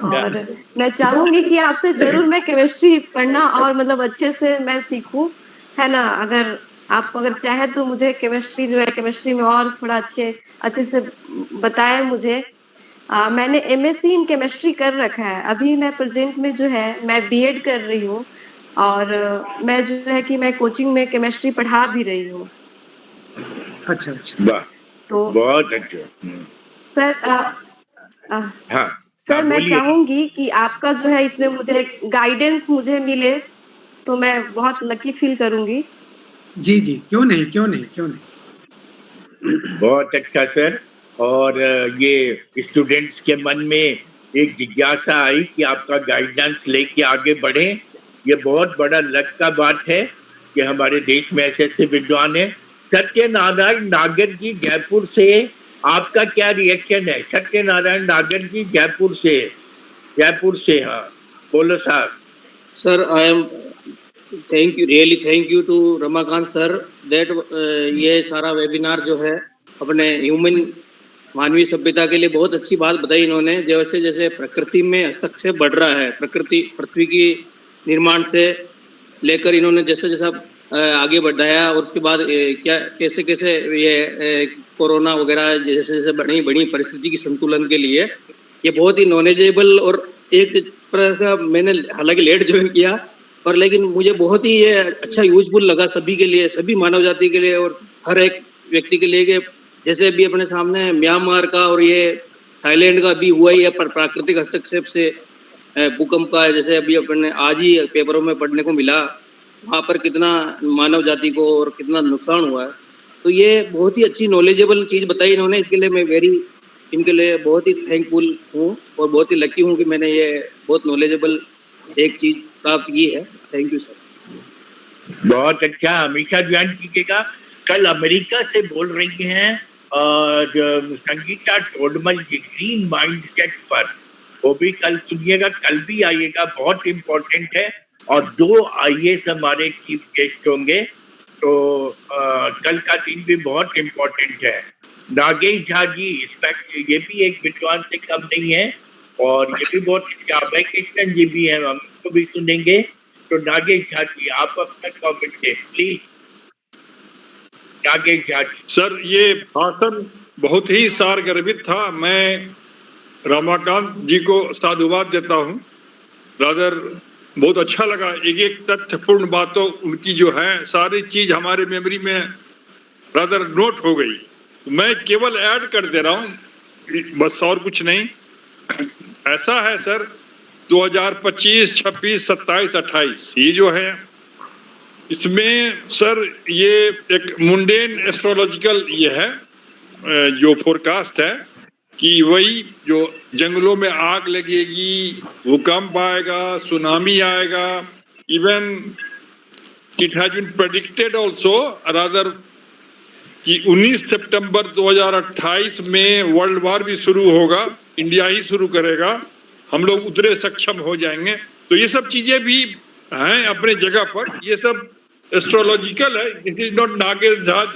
और मैं चाहूंगी कि आपसे जरूर मैं केमिस्ट्री पढ़ना और मतलब अच्छे से मैं सीखूं, है ना। अगर चाहे तो मुझे केमिस्ट्री जो है, केमिस्ट्री में और थोड़ा अच्छे से बताएं मुझे। मैंने एमएससी इन केमिस्ट्री कर रखा है। अभी मैं प्रेजेंट में जो है मैं बीएड कर रही हूँ, और मैं जो है कि मैं कोचिंग में केमिस्ट्री पढ़ा भी रही हूँ। अच्छा अच्छा, तो बहुत अच्छा सर हाँ सर मैं चाहूंगी कि आपका जो है इसमें मुझे गाइडेंस मुझे मिले तो मैं बहुत लकी फील करूंगी। जी जी, क्यों नहीं क्यों नहीं क्यों नहीं। बहुत अच्छा सर। और ये स्टूडेंट्स के मन में एक जिज्ञासा आई कि आपका गाइडेंस लेके आगे बढ़े। ये बहुत बड़ा लक का बात है कि हमारे देश में ऐसे ऐसे विद्वान हैं। सत्यनारायण नागर जी जयपुर से, आपका क्या रिएक्शन है? सत्यनारायण नागर जी जयपुर से, हाँ बोलो साहब। Sir, I am really thank you to Ramakant sir that ये सारा वेबिनार जो है अपने ह्यूमन मानवीय सभ्यता के लिए बहुत अच्छी बात बताई इन्होंने। जैसे जैसे प्रकृति में हस्तक्षेप बढ़ रहा है, पृथ्वी की निर्माण से लेकर इन्होंने जैसे जैसा आगे बढ़ाया, और उसके बाद क्या कैसे कैसे ये कोरोना वगैरह जैसे जैसे बड़ी परिस्थिति की संतुलन के लिए ये बहुत ही नॉलेजेबल। और एक प्रकार का मैंने हालांकि लेट ज्वाइन किया, पर लेकिन मुझे बहुत ही ये अच्छा यूजफुल लगा सभी के लिए, सभी मानव जाति के लिए और हर एक व्यक्ति के लिए। कि जैसे अभी अपने सामने म्यांमार का और ये थाईलैंड का भी हुआ ही है प्राकृतिक हस्तक्षेप से भूकंप का, जैसे अभी अपने आज ही पेपरों में पढ़ने को मिला, वहाँ पर कितना मानव जाति को और कितना नुकसान हुआ है। तो ये बहुत ही अच्छी नॉलेजेबल चीज बताई इन्होंने। इसके लिए मैं इनके लिए बहुत ही थैंकफुल हूँ और बहुत ही लकी हूँ कि मैंने ये बहुत नॉलेजेबल एक चीज प्राप्त की है। Thank you sir. बहुत अच्छा, हमेशा ज्वाइन कीजिएगा। कल अमेरिका से बोल रही हैं संगीता टोडमल जी, ग्रीन माइंडसेट पर, वो भी कल सुनिएगा, कल भी आइएगा, बहुत इम्पोर्टेंट है। और 2 आईएएस हमारे चीफ गेस्ट होंगे, तो कल का दिन भी बहुत इम्पोर्टेंट है। नागेश झा जी, ये भी एक विद्वान से कम नहीं है, और ये भी बहुत अच्छा। अभय कृष्णन जी भी हैं, हम उनको भी सुनेंगे। तो नागेश झा जी, आप अपना कमेंट दें प्लीज। नागेश झा जी। सर, ये भाषण बहुत ही सारगर्भित था। मैं रमाकांत जी को साधुवाद देता हूँ। रादर बहुत अच्छा लगा। एक एक तथ्यपूर्ण बातों उनकी जो है सारी चीज हमारे मेमोरी में रादर नोट हो गई। मैं केवल ऐड कर दे रहा हूँ, बस, और कुछ नहीं। ऐसा है सर, 2025, 26, 27, 28 ये जो है इसमें सर ये एक मुंडेन एस्ट्रोलॉजिकल ये है जो फोरकास्ट है कि वही जो जंगलों में आग लगेगी, भूकंप आएगा, सुनामी आएगा, even it has been predicted also rather कि 19 सितंबर 2028 में वर्ल्ड वॉर भी शुरू होगा, इंडिया ही शुरू करेगा, हम लोग उतने सक्षम हो जाएंगे। तो ये सब चीजें भी हैं अपने जगह पर, ये सब एस्ट्रोलॉजिकल है, दिस इज नॉट नागेश झाज,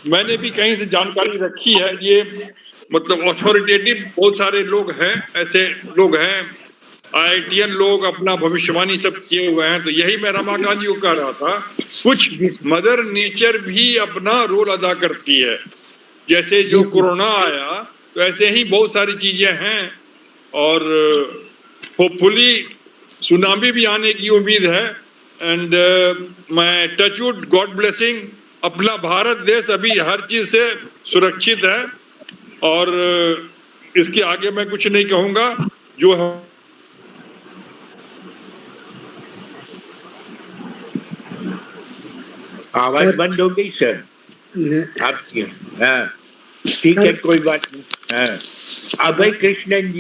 मैंने भी कहीं से जानकारी रखी है, ये मतलब अथॉरिटेटिव बहुत सारे लोग हैं, ऐसे लोग हैं, IITian लोग अपना भविष्यवाणी सब किए हुए हैं। तो यही मैं रमाकांत जी को कह रहा था, कुछ मदर नेचर भी अपना रोल अदा करती है, जैसे जो कोरोना आया तो ऐसे ही बहुत सारी चीजें हैं, और होपफुली सुनामी भी आने की उम्मीद है। एंड मैं टचवुड, गॉड ब्लेसिंग, अपना भारत देश अभी हर चीज से सुरक्षित है, और इसके आगे मैं कुछ नहीं कहूंगा। जो आवाज बंद हो गई सर आपकी? हाँ ठीक है, कोई बात नहीं। हाँ, अभय कृष्णन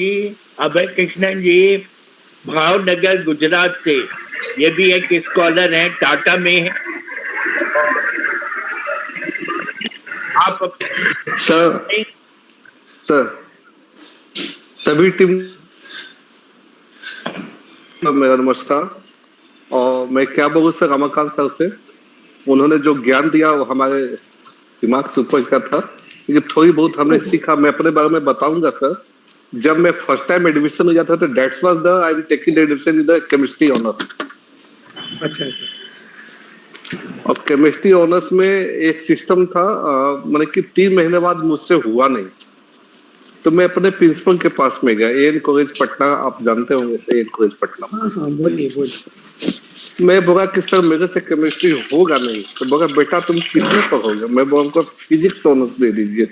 जी भावनगर गुजरात से, ये भी एक स्कॉलर हैं, टाटा में है। आप सर सभी टीम मेरा नमस्कार। और मैं क्या बोलूं सर, रमाकांत सर से उन्होंने जो ज्ञान दिया वो हमारे दिमाग से ऊपर का था, क्योंकि थोड़ी बहुत हमने सीखा। मैं अपने बारे में बताऊंगा सर, जब मैं फर्स्ट टाइम एडमिशन हो जाता था, that's was the I am taking admission in the chemistry honours. अच्छा। और केमिस्ट्री ऑनर्स में एक सिस्टम था, मैंने कि 3 महीने बाद मुझसे हुआ नहीं, तो मैं अपने प्रिंसिपल के पास में गया, एएन कॉलेज पटना, आप जानते होंगे से एएन कॉलेज पटना। हाँ, बोलिए। मैं बोला कि सर मेरे से केमिस्ट्री होगा नहीं, तो बोला बेटा तुम किसमें पढ़ोगे? मैं बोला हमको फिजिक्स ऑनर्स दे दीजिए।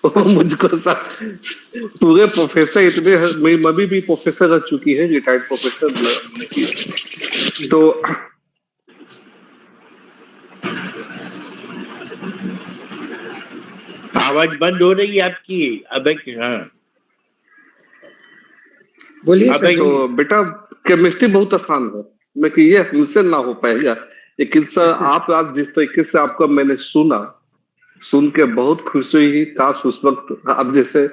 और मुझको पूरे प्रोफेसर इतने, मेरी मम्मी भी प्रोफेसर रह चुकी है, रिटायर्ड प्रोफेसर। तो आवाज बंद हो रही है आपकी अभय? हाँ बोलिए सर। तो बेटा केमिस्ट्री बहुत आसान है, मैं कि ये मुझसे ना हो पाएगा, लेकिन सर आप आज जिस तरीके से आपको मैंने सुन के बहुत खुशी हुई। काश उस वक्त आप जैसे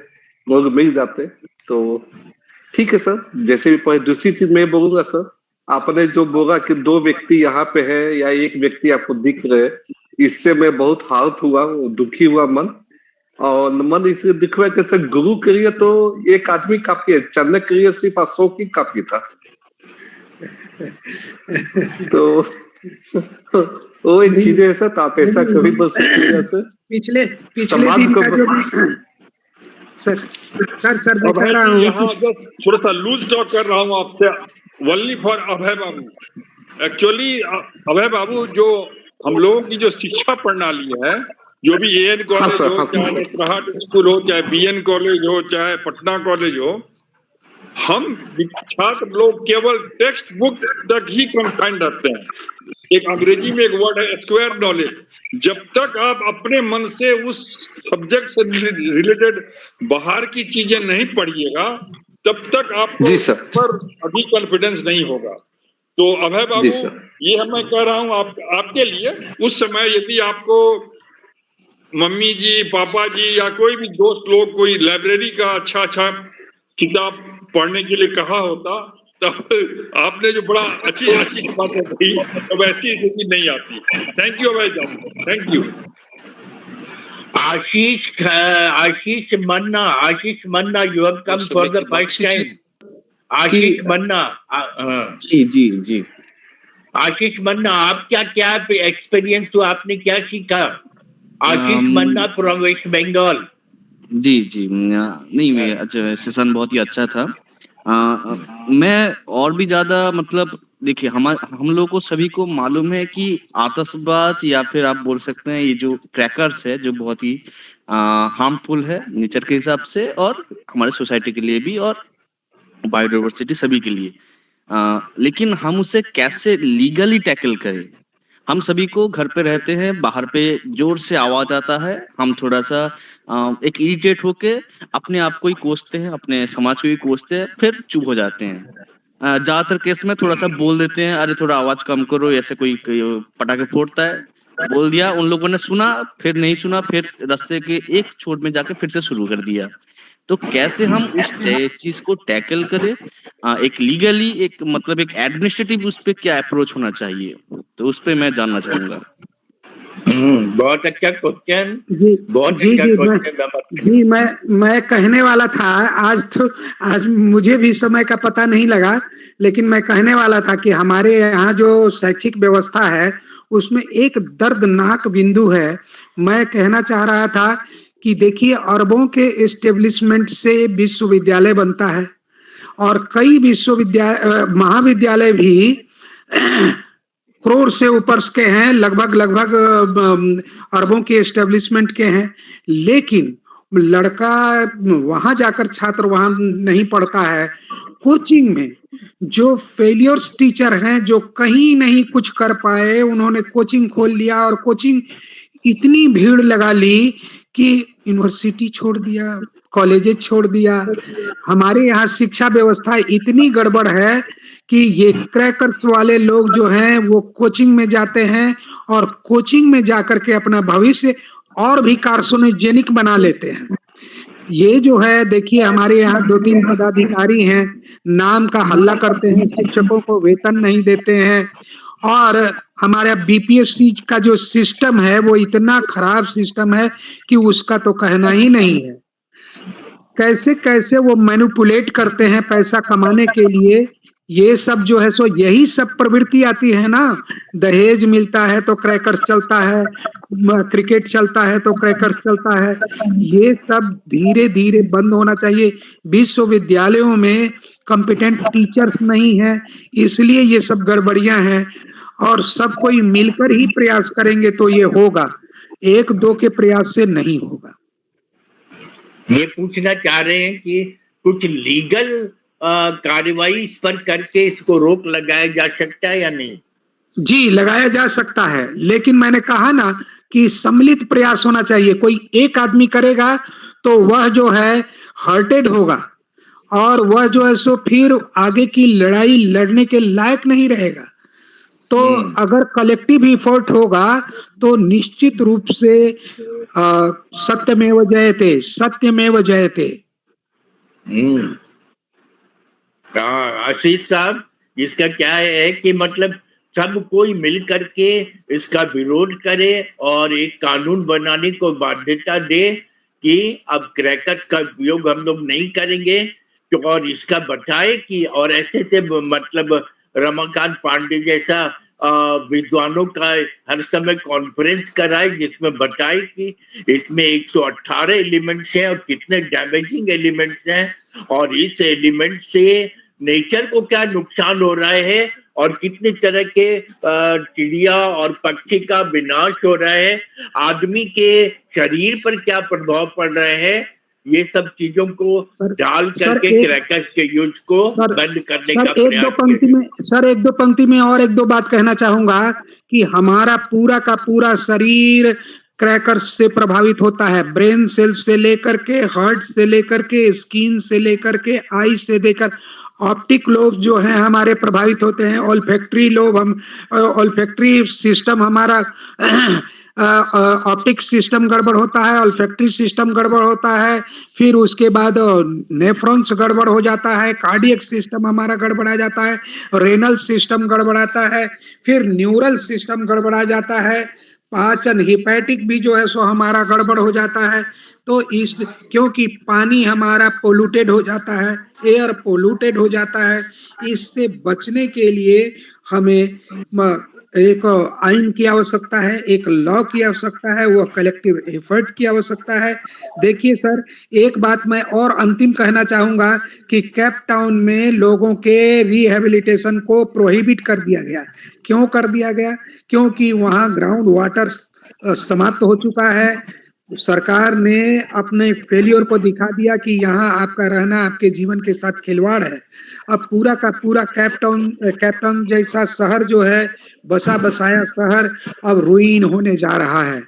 लोग मिल जाते। तो ठीक है सर, जैसे भी पढ़े। दूसरी चीज मैं बोलूंगा सर, आपने जो बोला कि 2 व्यक्ति यहाँ पे है या 1 व्यक्ति आपको दिख रहे, इससे मैं बहुत हार्ट हुआ, दुखी हुआ मन। और मन इसलिए दिख रहा है कि सर गुरु के लिए तो एक आदमी काफी है, चलने के लिए सिर्फ अशोक ही काफी था। तो वो एक चीजें है सर, आप ऐसा कभी बस सर पिछले समाज दिन को का जो भी सर बता रहा हूँ, यहाँ जस्ट थोड़ा सा लूज टॉक कर रहा हूँ आपसे, only for Abhay Babu. Actually Abhay Babu, जो हम लोगों की जो शिक्षा प्रणाली है, जो भी एएन कॉलेज हो, चाहे नेत्रहाट स्कूल हो, चाहे बीएन कॉलेज हो, चाहे पटना कॉलेज हो, हम छात्र लोग केवल टेक्स्ट बुक तक ही कन्फाइंड रहते हैं। एक अंग्रेजी में एक वर्ड है स्क्वायर नॉलेज। जब तक आप अपने मन से उस सब्जेक्ट से रिलेटेड बाहर की चीजें नहीं पढ़िएगा, तब तक आपको पर अभी कॉन्फिडेंस नहीं होगा। तो अभय बाबू, ये मैं कह रहा हूँ आपके लिए, उस समय यदि आपको मम्मी जी, पापा जी या कोई भी दोस्त लोग कोई लाइब्रेरी का अच्छा किताब पढ़ने के लिए कहा होता, तब आपने जो बड़ा अच्छी बातें कही, तब ऐसी स्थिति नहीं आती। थैंक यू भाई साहब, thank you. Ashish Manna, you have come for the first time. Ashish Manna, ji Ashish Manna, आप क्या एक्सपीरियंस हुआ, आपने क्या सीखा? Ashish Manna from West Bengal. जी नहीं, अच्छा सेशन बहुत ही अच्छा था। मैं और भी ज्यादा मतलब देखिए, हम लोगों को सभी को मालूम है कि आतशबाज या फिर आप बोल सकते हैं ये जो क्रैकर्स है, जो बहुत ही हार्मफुल है नेचर के हिसाब से और हमारे सोसाइटी के लिए भी और बायोडाइवर्सिटी सभी के लिए। लेकिन हम उसे कैसे लीगली टैकल करें, हम सभी को घर पे रहते हैं, बाहर पे जोर से आवाज आता है, हम थोड़ा सा एक इरिटेट होके अपने आप को ही कोसते हैं, अपने समाज को ही कोसते हैं, फिर चुप हो जाते हैं। ज्यादातर केस में थोड़ा सा बोल देते हैं, अरे थोड़ा आवाज कम करो, ऐसे कोई पटाखे फोड़ता है, बोल दिया, उन लोगों ने सुना, फिर नहीं सुना, फिर रास्ते के एक छोर में जाके फिर से शुरू कर दिया। तो कैसे हम उस चीज को टैकल करें, एक लीगली, एक मतलब एक एडमिनिस्ट्रेटिव, उस पे क्या अप्रोच होना चाहिए, तो उस पे मैं जानना चाहूंगा। बहुत अच्छा क्वेश्चन। जी बहुत जी अच्छा जी मैं क्वेश्चन। जी मैं कहने वाला था, आज मुझे भी समय का पता नहीं लगा, लेकिन मैं कहने वाला था कि हमारे यहाँ जो शैक्षिक व्यवस्था है उसमें एक दर्दनाक बिंदु है। मैं कहना चाह रहा था कि देखिए, अरबों के एस्टेब्लिशमेंट से विश्वविद्यालय बनता है और कई महाविद्यालय भी करोड़ से ऊपर के हैं, लगभग अरबों के एस्टेब्लिशमेंट के हैं, लेकिन लड़का वहां जाकर छात्र वहां नहीं पढ़ता है। कोचिंग में जो फेलियर्स टीचर हैं, जो कहीं नहीं कुछ कर पाए, उन्होंने कोचिंग खोल लिया और कोचिंग इतनी भीड़ लगा ली कि यूनिवर्सिटी छोड़ दिया, कॉलेजेस छोड़ दिया। हमारे यहाँ शिक्षा व्यवस्था इतनी गड़बड़ है कि ये क्रैकर्स वाले लोग जो हैं वो कोचिंग में जाते हैं और कोचिंग में जाकर के अपना भविष्य और भी कार्सिनोजेनिक बना लेते हैं। ये जो है, देखिए हमारे यहाँ 2-3 पदाधिकारी हैं, नाम का हल्ला करते हैं, शिक्षकों को वेतन नहीं देते हैं, और हमारा बीपीएससी का जो सिस्टम है वो इतना खराब सिस्टम है कि उसका तो कहना ही नहीं है। कैसे कैसे वो मैनिपुलेट करते हैं पैसा कमाने के लिए। ये सब जो है सो यही सब प्रवृत्ति आती है ना। दहेज मिलता है तो क्रैकर्स चलता है, क्रिकेट चलता है तो क्रैकर्स चलता है। ये सब धीरे धीरे बंद होना चाहिए। विश्वविद्यालयों में कॉम्पिटेंट टीचर्स नहीं है, इसलिए ये सब गड़बड़ियां हैं, और सब कोई मिलकर ही प्रयास करेंगे तो ये होगा, 1-2 के प्रयास से नहीं होगा। ये पूछना चाह रहे हैं कि कुछ लीगल कार्रवाई इस पर करके इसको रोक लगाया जा सकता है या नहीं? जी, लगाया जा सकता है, लेकिन मैंने कहा ना कि सम्मिलित प्रयास होना चाहिए। कोई एक आदमी करेगा तो वह जो है हर्टेड होगा, और वह जो है सो फिर आगे की लड़ाई लड़ने के लायक नहीं रहेगा। तो अगर कलेक्टिव इफोर्ट होगा तो निश्चित रूप से सत्यमेव जयते, सत्यमेव जयते। आशीष साहब, इसका क्या है कि मतलब सब कोई मिल करके इसका विरोध करे और एक कानून बनाने को बाध्यता दे कि अब क्रैकर्स का उपयोग हम लोग नहीं करेंगे, तो और इसका बताए कि, और ऐसे थे मतलब रमाकांत पांडे जैसा विद्वानों का हर समय कॉन्फ्रेंस कराए जिसमें बताए कि इसमें 118 एलिमेंट्स हैं और कितने डैमेजिंग एलिमेंट्स हैं, और इस एलिमेंट से नेचर को क्या नुकसान हो रहा है और कितने तरह के चिड़िया और पक्षी का विनाश हो रहा है, आदमी के शरीर पर क्या प्रभाव पड़ रहा है, ये सब चीजों को डाल करके क्रैकर्स के यूज को बंद करने का प्रयास। एक दो पंक्ति में और 1-2 बात कहना चाहूंगा कि हमारा पूरा का पूरा शरीर क्रैकर्स से प्रभावित होता है। ब्रेन सेल्स से लेकर के, हार्ट से लेकर के, स्किन से लेकर के, आई से लेकर, ऑप्टिक लोब जो है हमारे प्रभावित होते हैं, ऑल्फैक्टरी लोब, हम ऑल्फैक्टरी सिस्टम हमारा ऑप्टिक सिस्टम गड़बड़ होता है, ऑल्फैक्टरी सिस्टम गड़बड़ होता है, फिर उसके बाद नेफ्रॉन्स गड़बड़ हो जाता है, कार्डियक सिस्टम हमारा गड़बड़ा जाता है, रेनल सिस्टम गड़बड़ाता है, फिर न्यूरल सिस्टम गड़बड़ा जाता है, पाचन, हिपैटिक भी जो है सो हमारा गड़बड़ हो जाता है। तो क्योंकि पानी हमारा पोल्यूटेड हो जाता है, एयर पोल्यूटेड हो जाता है, इससे बचने के लिए हमें एक आइन की आवश्यकता है, एक लॉ की आवश्यकता है, वो कलेक्टिव एफर्ट की आवश्यकता है। देखिए सर, एक बात मैं और अंतिम कहना चाहूंगा कि केप टाउन में लोगों के रिहेबिलिटेशन को प्रोहिबिट कर दिया गया। क्यों कर दिया गया? क्योंकि वहां ग्राउंड वाटर समाप्त हो चुका है, सरकार ने अपने फेलियर को दिखा दिया कि यहाँ आपका रहना आपके जीवन के साथ खिलवाड़ है। अब पूरा का पूरा कैपटाउन जैसा शहर जो है, बसा बसाया शहर अब रुइन होने जा रहा है।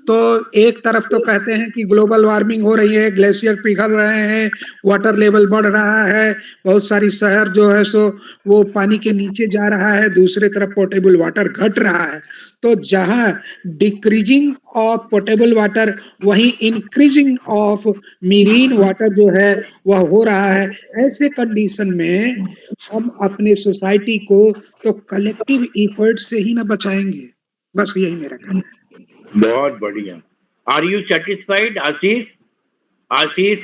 तो एक तरफ तो कहते हैं कि ग्लोबल वार्मिंग हो रही है, ग्लेशियर पिघल रहे हैं, वाटर लेवल बढ़ रहा है, बहुत सारी शहर जो है सो वो पानी के नीचे जा रहा है, दूसरे तरफ पोर्टेबल वाटर घट रहा है। तो जहाँ डिक्रीजिंग ऑफ पोर्टेबल वाटर, वहीं इंक्रीजिंग ऑफ मेरीन वाटर जो है वह हो रहा है। ऐसे कंडीशन में हम अपने सोसाइटी को तो कलेक्टिव एफर्ट से ही ना बचाएंगे। बस यही मेरा कहना है। बहुत बढ़िया। आर यू सेटिस्फाइड आशीष? आशीष,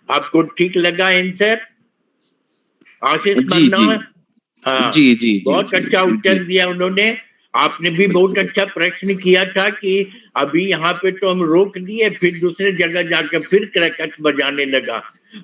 आपको ठीक लगा आंसर? आशीष जी मन्ना, जी हाँ, जी जी जी बहुत जी अच्छा जी उत्तर दिया उन्होंने। आपने भी बहुत अच्छा प्रश्न किया था कि अभी यहाँ पे तो हम रोक दिए, फिर दूसरे जगह जाकर फिर क्रैकर्स बजाने लगा,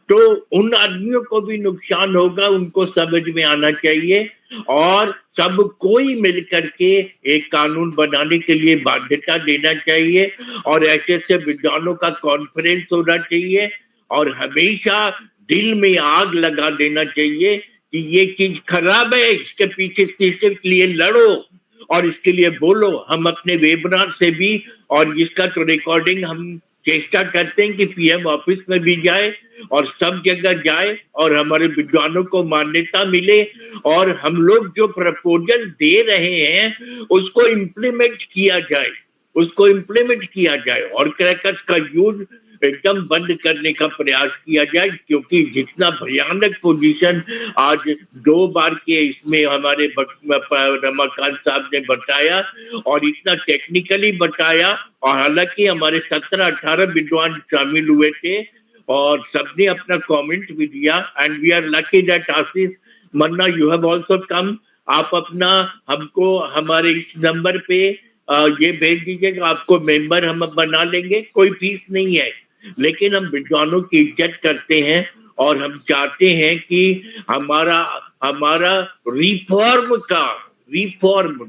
तो उन आदमियों को भी नुकसान होगा, उनको समझ में आना चाहिए और सब कोई मिल करके एक कानून बनाने के लिए बाध्यता देना चाहिए और ऐसे ऐसे विद्वानों का कॉन्फ्रेंस होना चाहिए और हमेशा दिल में आग लगा देना चाहिए कि ये चीज खराब है, इसके पीछे इसके लिए लड़ो और इसके लिए बोलो। हम अपने वेबिनार से भी और इसका तो रिकॉर्डिंग हम चेष्टा करते हैं कि पीएम ऑफिस में भी जाए और सब जगह जाए और हमारे विद्वानों को मान्यता मिले और हम लोग जो प्रपोजल दे रहे हैं उसको इम्प्लीमेंट किया जाए, उसको इम्प्लीमेंट किया जाए और क्रैकर्स का यूज एकदम बंद करने का प्रयास किया जाए, क्योंकि जितना भयानक पोजीशन आज 2 बार के इसमें हमारे रमाकांत साहब ने बताया और इतना टेक्निकली बताया और हालांकि हमारे 17-18 विद्वान शामिल हुए थे और सबने अपना कमेंट भी दिया and we are lucky that Ashish Manna you have also come. आप अपना हमको हमारे इस नंबर पे ये भेज दीजिएगा, आपको मेंबर हम बना लेंगे, कोई फीस नहीं है, लेकिन हम विद्वानों की इज्जत करते हैं और हम चाहते हैं कि हमारा हमारा रिफॉर्म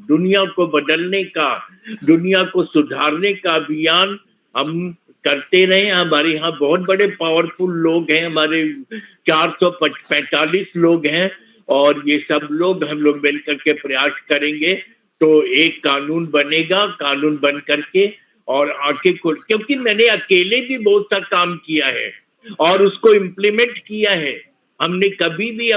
दुनिया को बदलने का, दुनिया को सुधारने का अभियान हम करते रहे। हमारे यहाँ बहुत बड़े पावरफुल लोग हैं, हमारे 445 लोग हैं और ये सब लोग हम लोग मिलकर के प्रयास करेंगे तो एक कानून बनेगा, कानून बन करके और आगे क्योंकि मैंने अकेले भी बहुत सा काम किया है और उसको इम्प्लीमेंट किया है। हमने कभी भी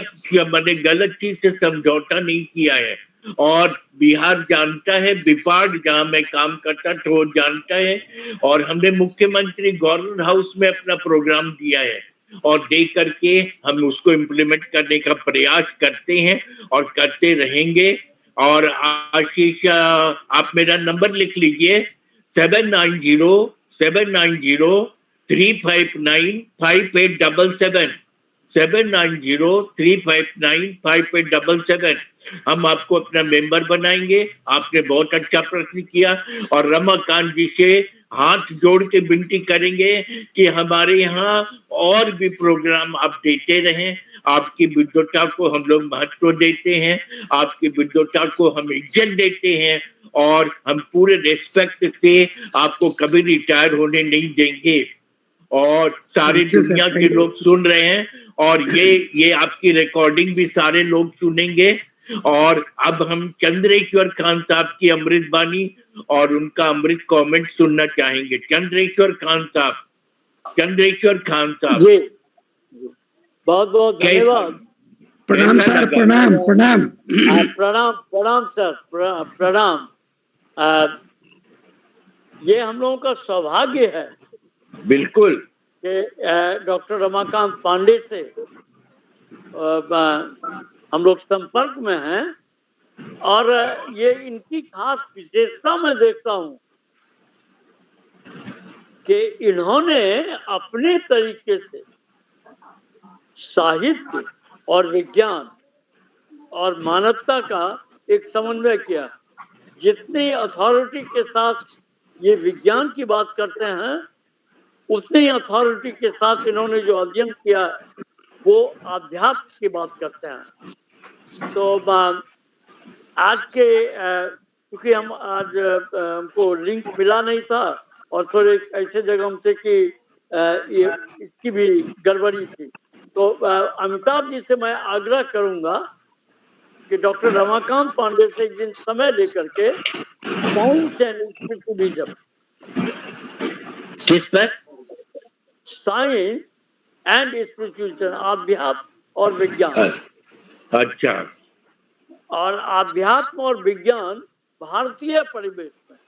मैंने गलत चीज से समझौता नहीं किया है और बिहार जानता है, बिपाड जहां मैं काम करता था वो जानता है और हमने मुख्यमंत्री गवर्नर हाउस में अपना प्रोग्राम दिया है और दे करके हम उसको इम्प्लीमेंट करने का प्रयास करते हैं और करते रहेंगे। और आशीष आप मेरा नंबर लिख लीजिए 790-359-5877 790-359-5877। हम आपको अपना मेंबर बनाएंगे। आपने बहुत अच्छा प्रश्न किया और रमाकांत जी से हाथ जोड़ के विनती करेंगे कि हमारे यहाँ और भी प्रोग्राम आप देते रहें। आपकी विद्वता को हम लोग महत्व देते हैं, आपकी विद्वता को हम इज्जत देते हैं और हम पूरे रिस्पेक्ट से आपको कभी रिटायर होने नहीं देंगे और सारी थैंक यू सर, दुनिया के थैंक यू। लोग सुन रहे हैं और ये आपकी रिकॉर्डिंग भी सारे लोग सुनेंगे। और अब हम चंद्रेश्वर खान साहब की अमृत बानी और उनका अमृत कमेंट सुनना चाहेंगे। चंद्रेश्वर खान साहब, चंद्रेश्वर खान साहब जी बहुत बहुत धन्यवाद। प्रणाम कैसा सर, लगा? प्रणाम प्रणाम। प्रणाम प्रणाम सर, प्रणाम। ये हम लोगों का सौभाग्य है बिल्कुल कि डॉक्टर रमाकांत पांडे से हम लोग संपर्क में हैं और ये इनकी खास विशेषता मैं देखता हूँ कि इन्होंने अपने तरीके से साहित्य और विज्ञान और मानवता का एक समन्वय किया। जितनी अथॉरिटी के साथ ये विज्ञान की बात करते हैं उतनी अथॉरिटी के साथ इन्होंने जो अध्ययन किया वो आध्यात्म की बात करते हैं। तो आज के क्योंकि हम आज हमको लिंक मिला नहीं था और थोड़े ऐसे जगह से कि ये इसकी भी गड़बड़ी थी। तो अमिताभ जी से मैं आग्रह करूंगा कि डॉक्टर रमाकांत पांडे से एक दिन समय लेकर के साइंस एंड स्पिरिचुअलिज्म, किस पर? साइंस एंड स्पिरिचुअलिज्म, अध्यात्म और विज्ञान, अच्छा। और अध्यात्म और विज्ञान भारतीय परिवेश में,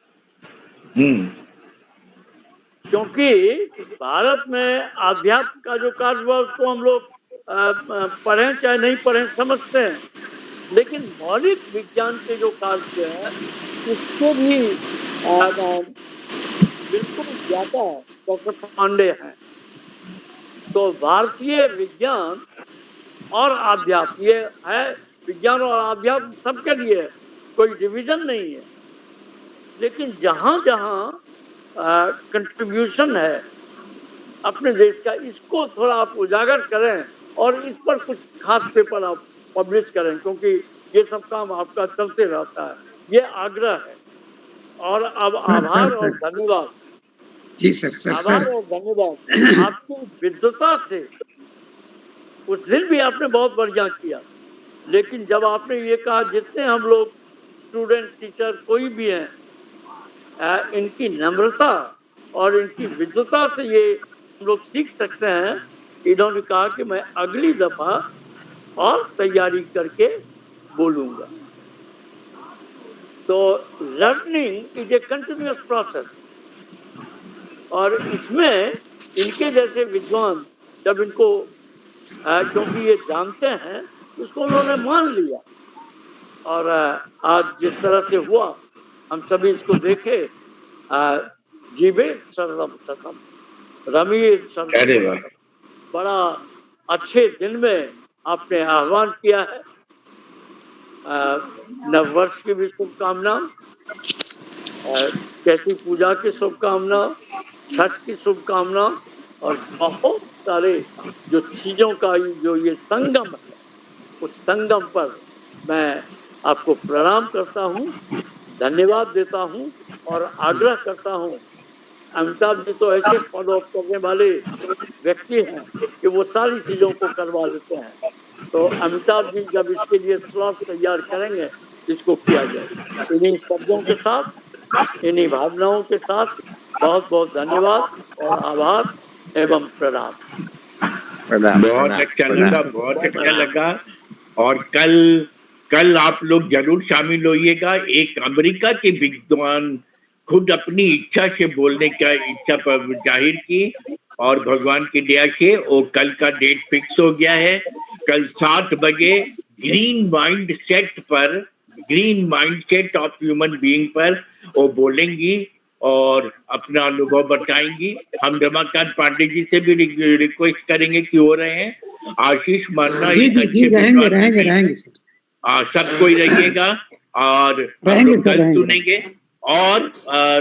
क्योंकि भारत में अध्यात्म का जो कार्य हुआ उसको हम लोग पढ़ें चाहे नहीं पढ़ें समझते हैं, लेकिन मौलिक विज्ञान के जो कार्य है उसको भी बिल्कुल ज्यादा डॉक्टर पांडे हैं। तो भारतीय विज्ञान और अध्यात्म ये है, विज्ञान और अध्यात्म सबके लिए है, कोई डिवीजन नहीं है। लेकिन जहां जहां कंट्रीब्यूशन है अपने देश का, इसको थोड़ा आप उजागर करें और इस पर कुछ खास पेपर आप पब्लिश करें, क्योंकि ये सब काम आपका चलते रहता है। ये आग्रह है। और अब आभार और धन्यवाद। जी सर। आभार और धन्यवाद आपकी विद्वता से। उस दिन भी आपने बहुत बढ़िया किया, लेकिन जब आपने ये कहा जितने हम लोग स्टूडेंट टीचर कोई भी हैं, इनकी नम्रता और इनकी विद्वता से ये हम लोग सीख सकते हैं। इन्होंने कहा कि मैं अगली दफा और तैयारी करके बोलूंगा। तो learning is a continuous process, और इसमें इनके जैसे विद्वान जब इनको क्योंकि ये जानते हैं, उसको उन्होंने मान लिया। और आज जिस तरह से हुआ, हम सभी इसको देखे, जीवे शरणम शतम, रमीर शरणम, बड़ा अच्छे दिन में आपने आह्वान किया है। नववर्ष की भी शुभकामना, कैसी पूजा की शुभकामना, छठ की शुभकामना, और बहुत सारे जो चीजों का जो ये संगम है, उस संगम पर मैं आपको प्रणाम करता हूँ, धन्यवाद देता हूँ और आग्रह करता हूँ। अमिताभ जी तो ऐसे फॉलो अप करने वाले व्यक्ति हैं कि वो सारी चीजों को करवा देते हैं। तो अमिताभ जी जब इसके लिए स्लॉट तैयार करेंगे, इसको किया जाए। इन्हीं शब्दों के साथ, इन्हीं भावनाओं के साथ बहुत बहुत धन्यवाद और आभार एवं प्रणाम। बहुत अच्छा लगा, बहुत अच्छा लगा। और कल आप लोग जरूर शामिल होइएगा। एक अमेरिका के विद्वान खुद अपनी इच्छा से बोलने का इच्छा पर जाहिर की, और भगवान की दया से वो कल का डेट फिक्स हो गया है। कल 7 बजे ग्रीन माइंड सेट पर, green mind set of human being पर वो बोलेंगी और अपना अनुभव बताएंगी। हम रमाकांत पांडे जी से भी रिक्वेस्ट करेंगे कि हो रहे हैं, आशीष मानना जी जी जी, रहेंगे सर। सब कोई रहिएगा और हम लोग कल सुनेंगे। और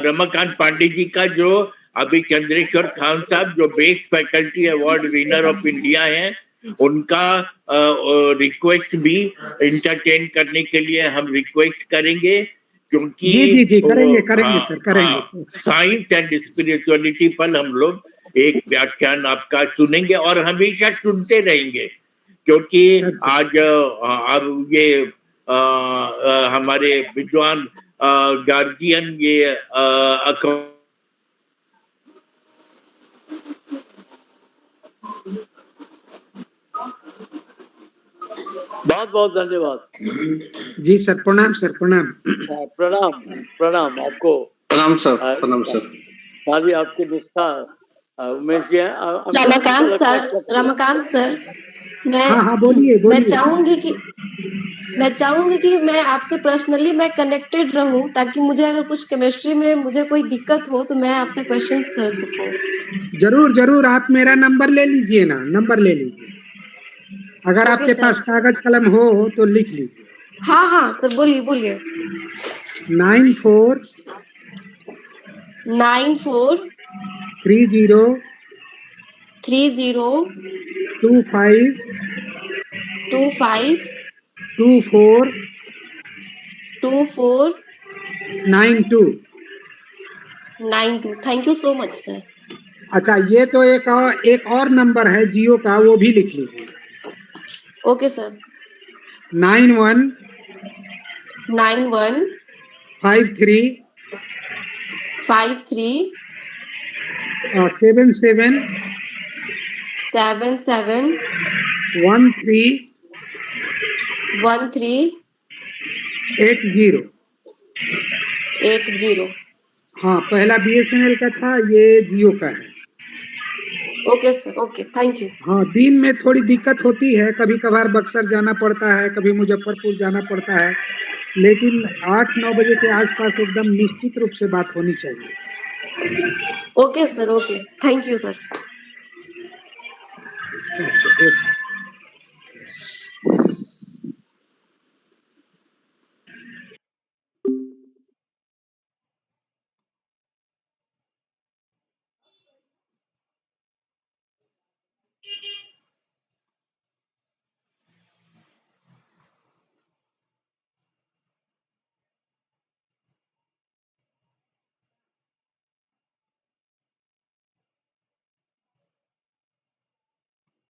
रमाकांत पांडे जी का जो अभी चंद्रेश्वर खान साहब जो best faculty award winner of India हैं, उनका रिक्वेस्ट भी इंटरटेन करने के लिए हम रिक्वेस्ट करेंगे, क्योंकि जी करेंगे सर, करेंगे। साइंस एंड स्पिरिचुअलिटी पर हम लोग एक व्याख्यान आपका सुनेंगे और हमेशा सुनते रहेंगे, क्योंकि आज अब ये हमारे विद्वान गार्जियन ये बहुत बहुत धन्यवाद। जी सर, प्रणाम सर, प्रणाम। प्रणाम प्रणाम आपको। प्रणाम सर, प्रणाम सर। सारी आपकी निष्ठा उमेश जी हैं। रमाकांत सर, हाँ बोलिए। मैं चाहूंगी कि मैं आपसे पर्सनली मैं कनेक्टेड रहूं, ताकि मुझे अगर कुछ केमिस्ट्री में मुझे कोई दिक्कत हो तो मैं आपसे क्वेश्चंस कर सकूं। जरूर, आप मेरा नंबर ले लीजिए ना, नंबर ले लीजिए। अगर आपके पास कागज कलम हो तो लिख लीजिए। हाँ सर, बोलिए। 94 30 25 24 92 92। Thank you so much sir. अच्छा, ये तो एक और नंबर है जियो का, वो भी लिख लीजिए। Okay sir. 91 91 53 53 77 77 13 13 80। 80। हाँ, पहला BSNL का था, ये जियो का है। Okay sir, okay, thank you. हाँ, दिन में थोड़ी दिक्कत होती है, कभी कभार बक्सर जाना पड़ता है, कभी मुजफ्फरपुर जाना पड़ता है, लेकिन 8-9 बजे के आसपास एकदम निश्चित रूप से बात होनी चाहिए। Okay sir, okay, thank you sir. Okay, okay.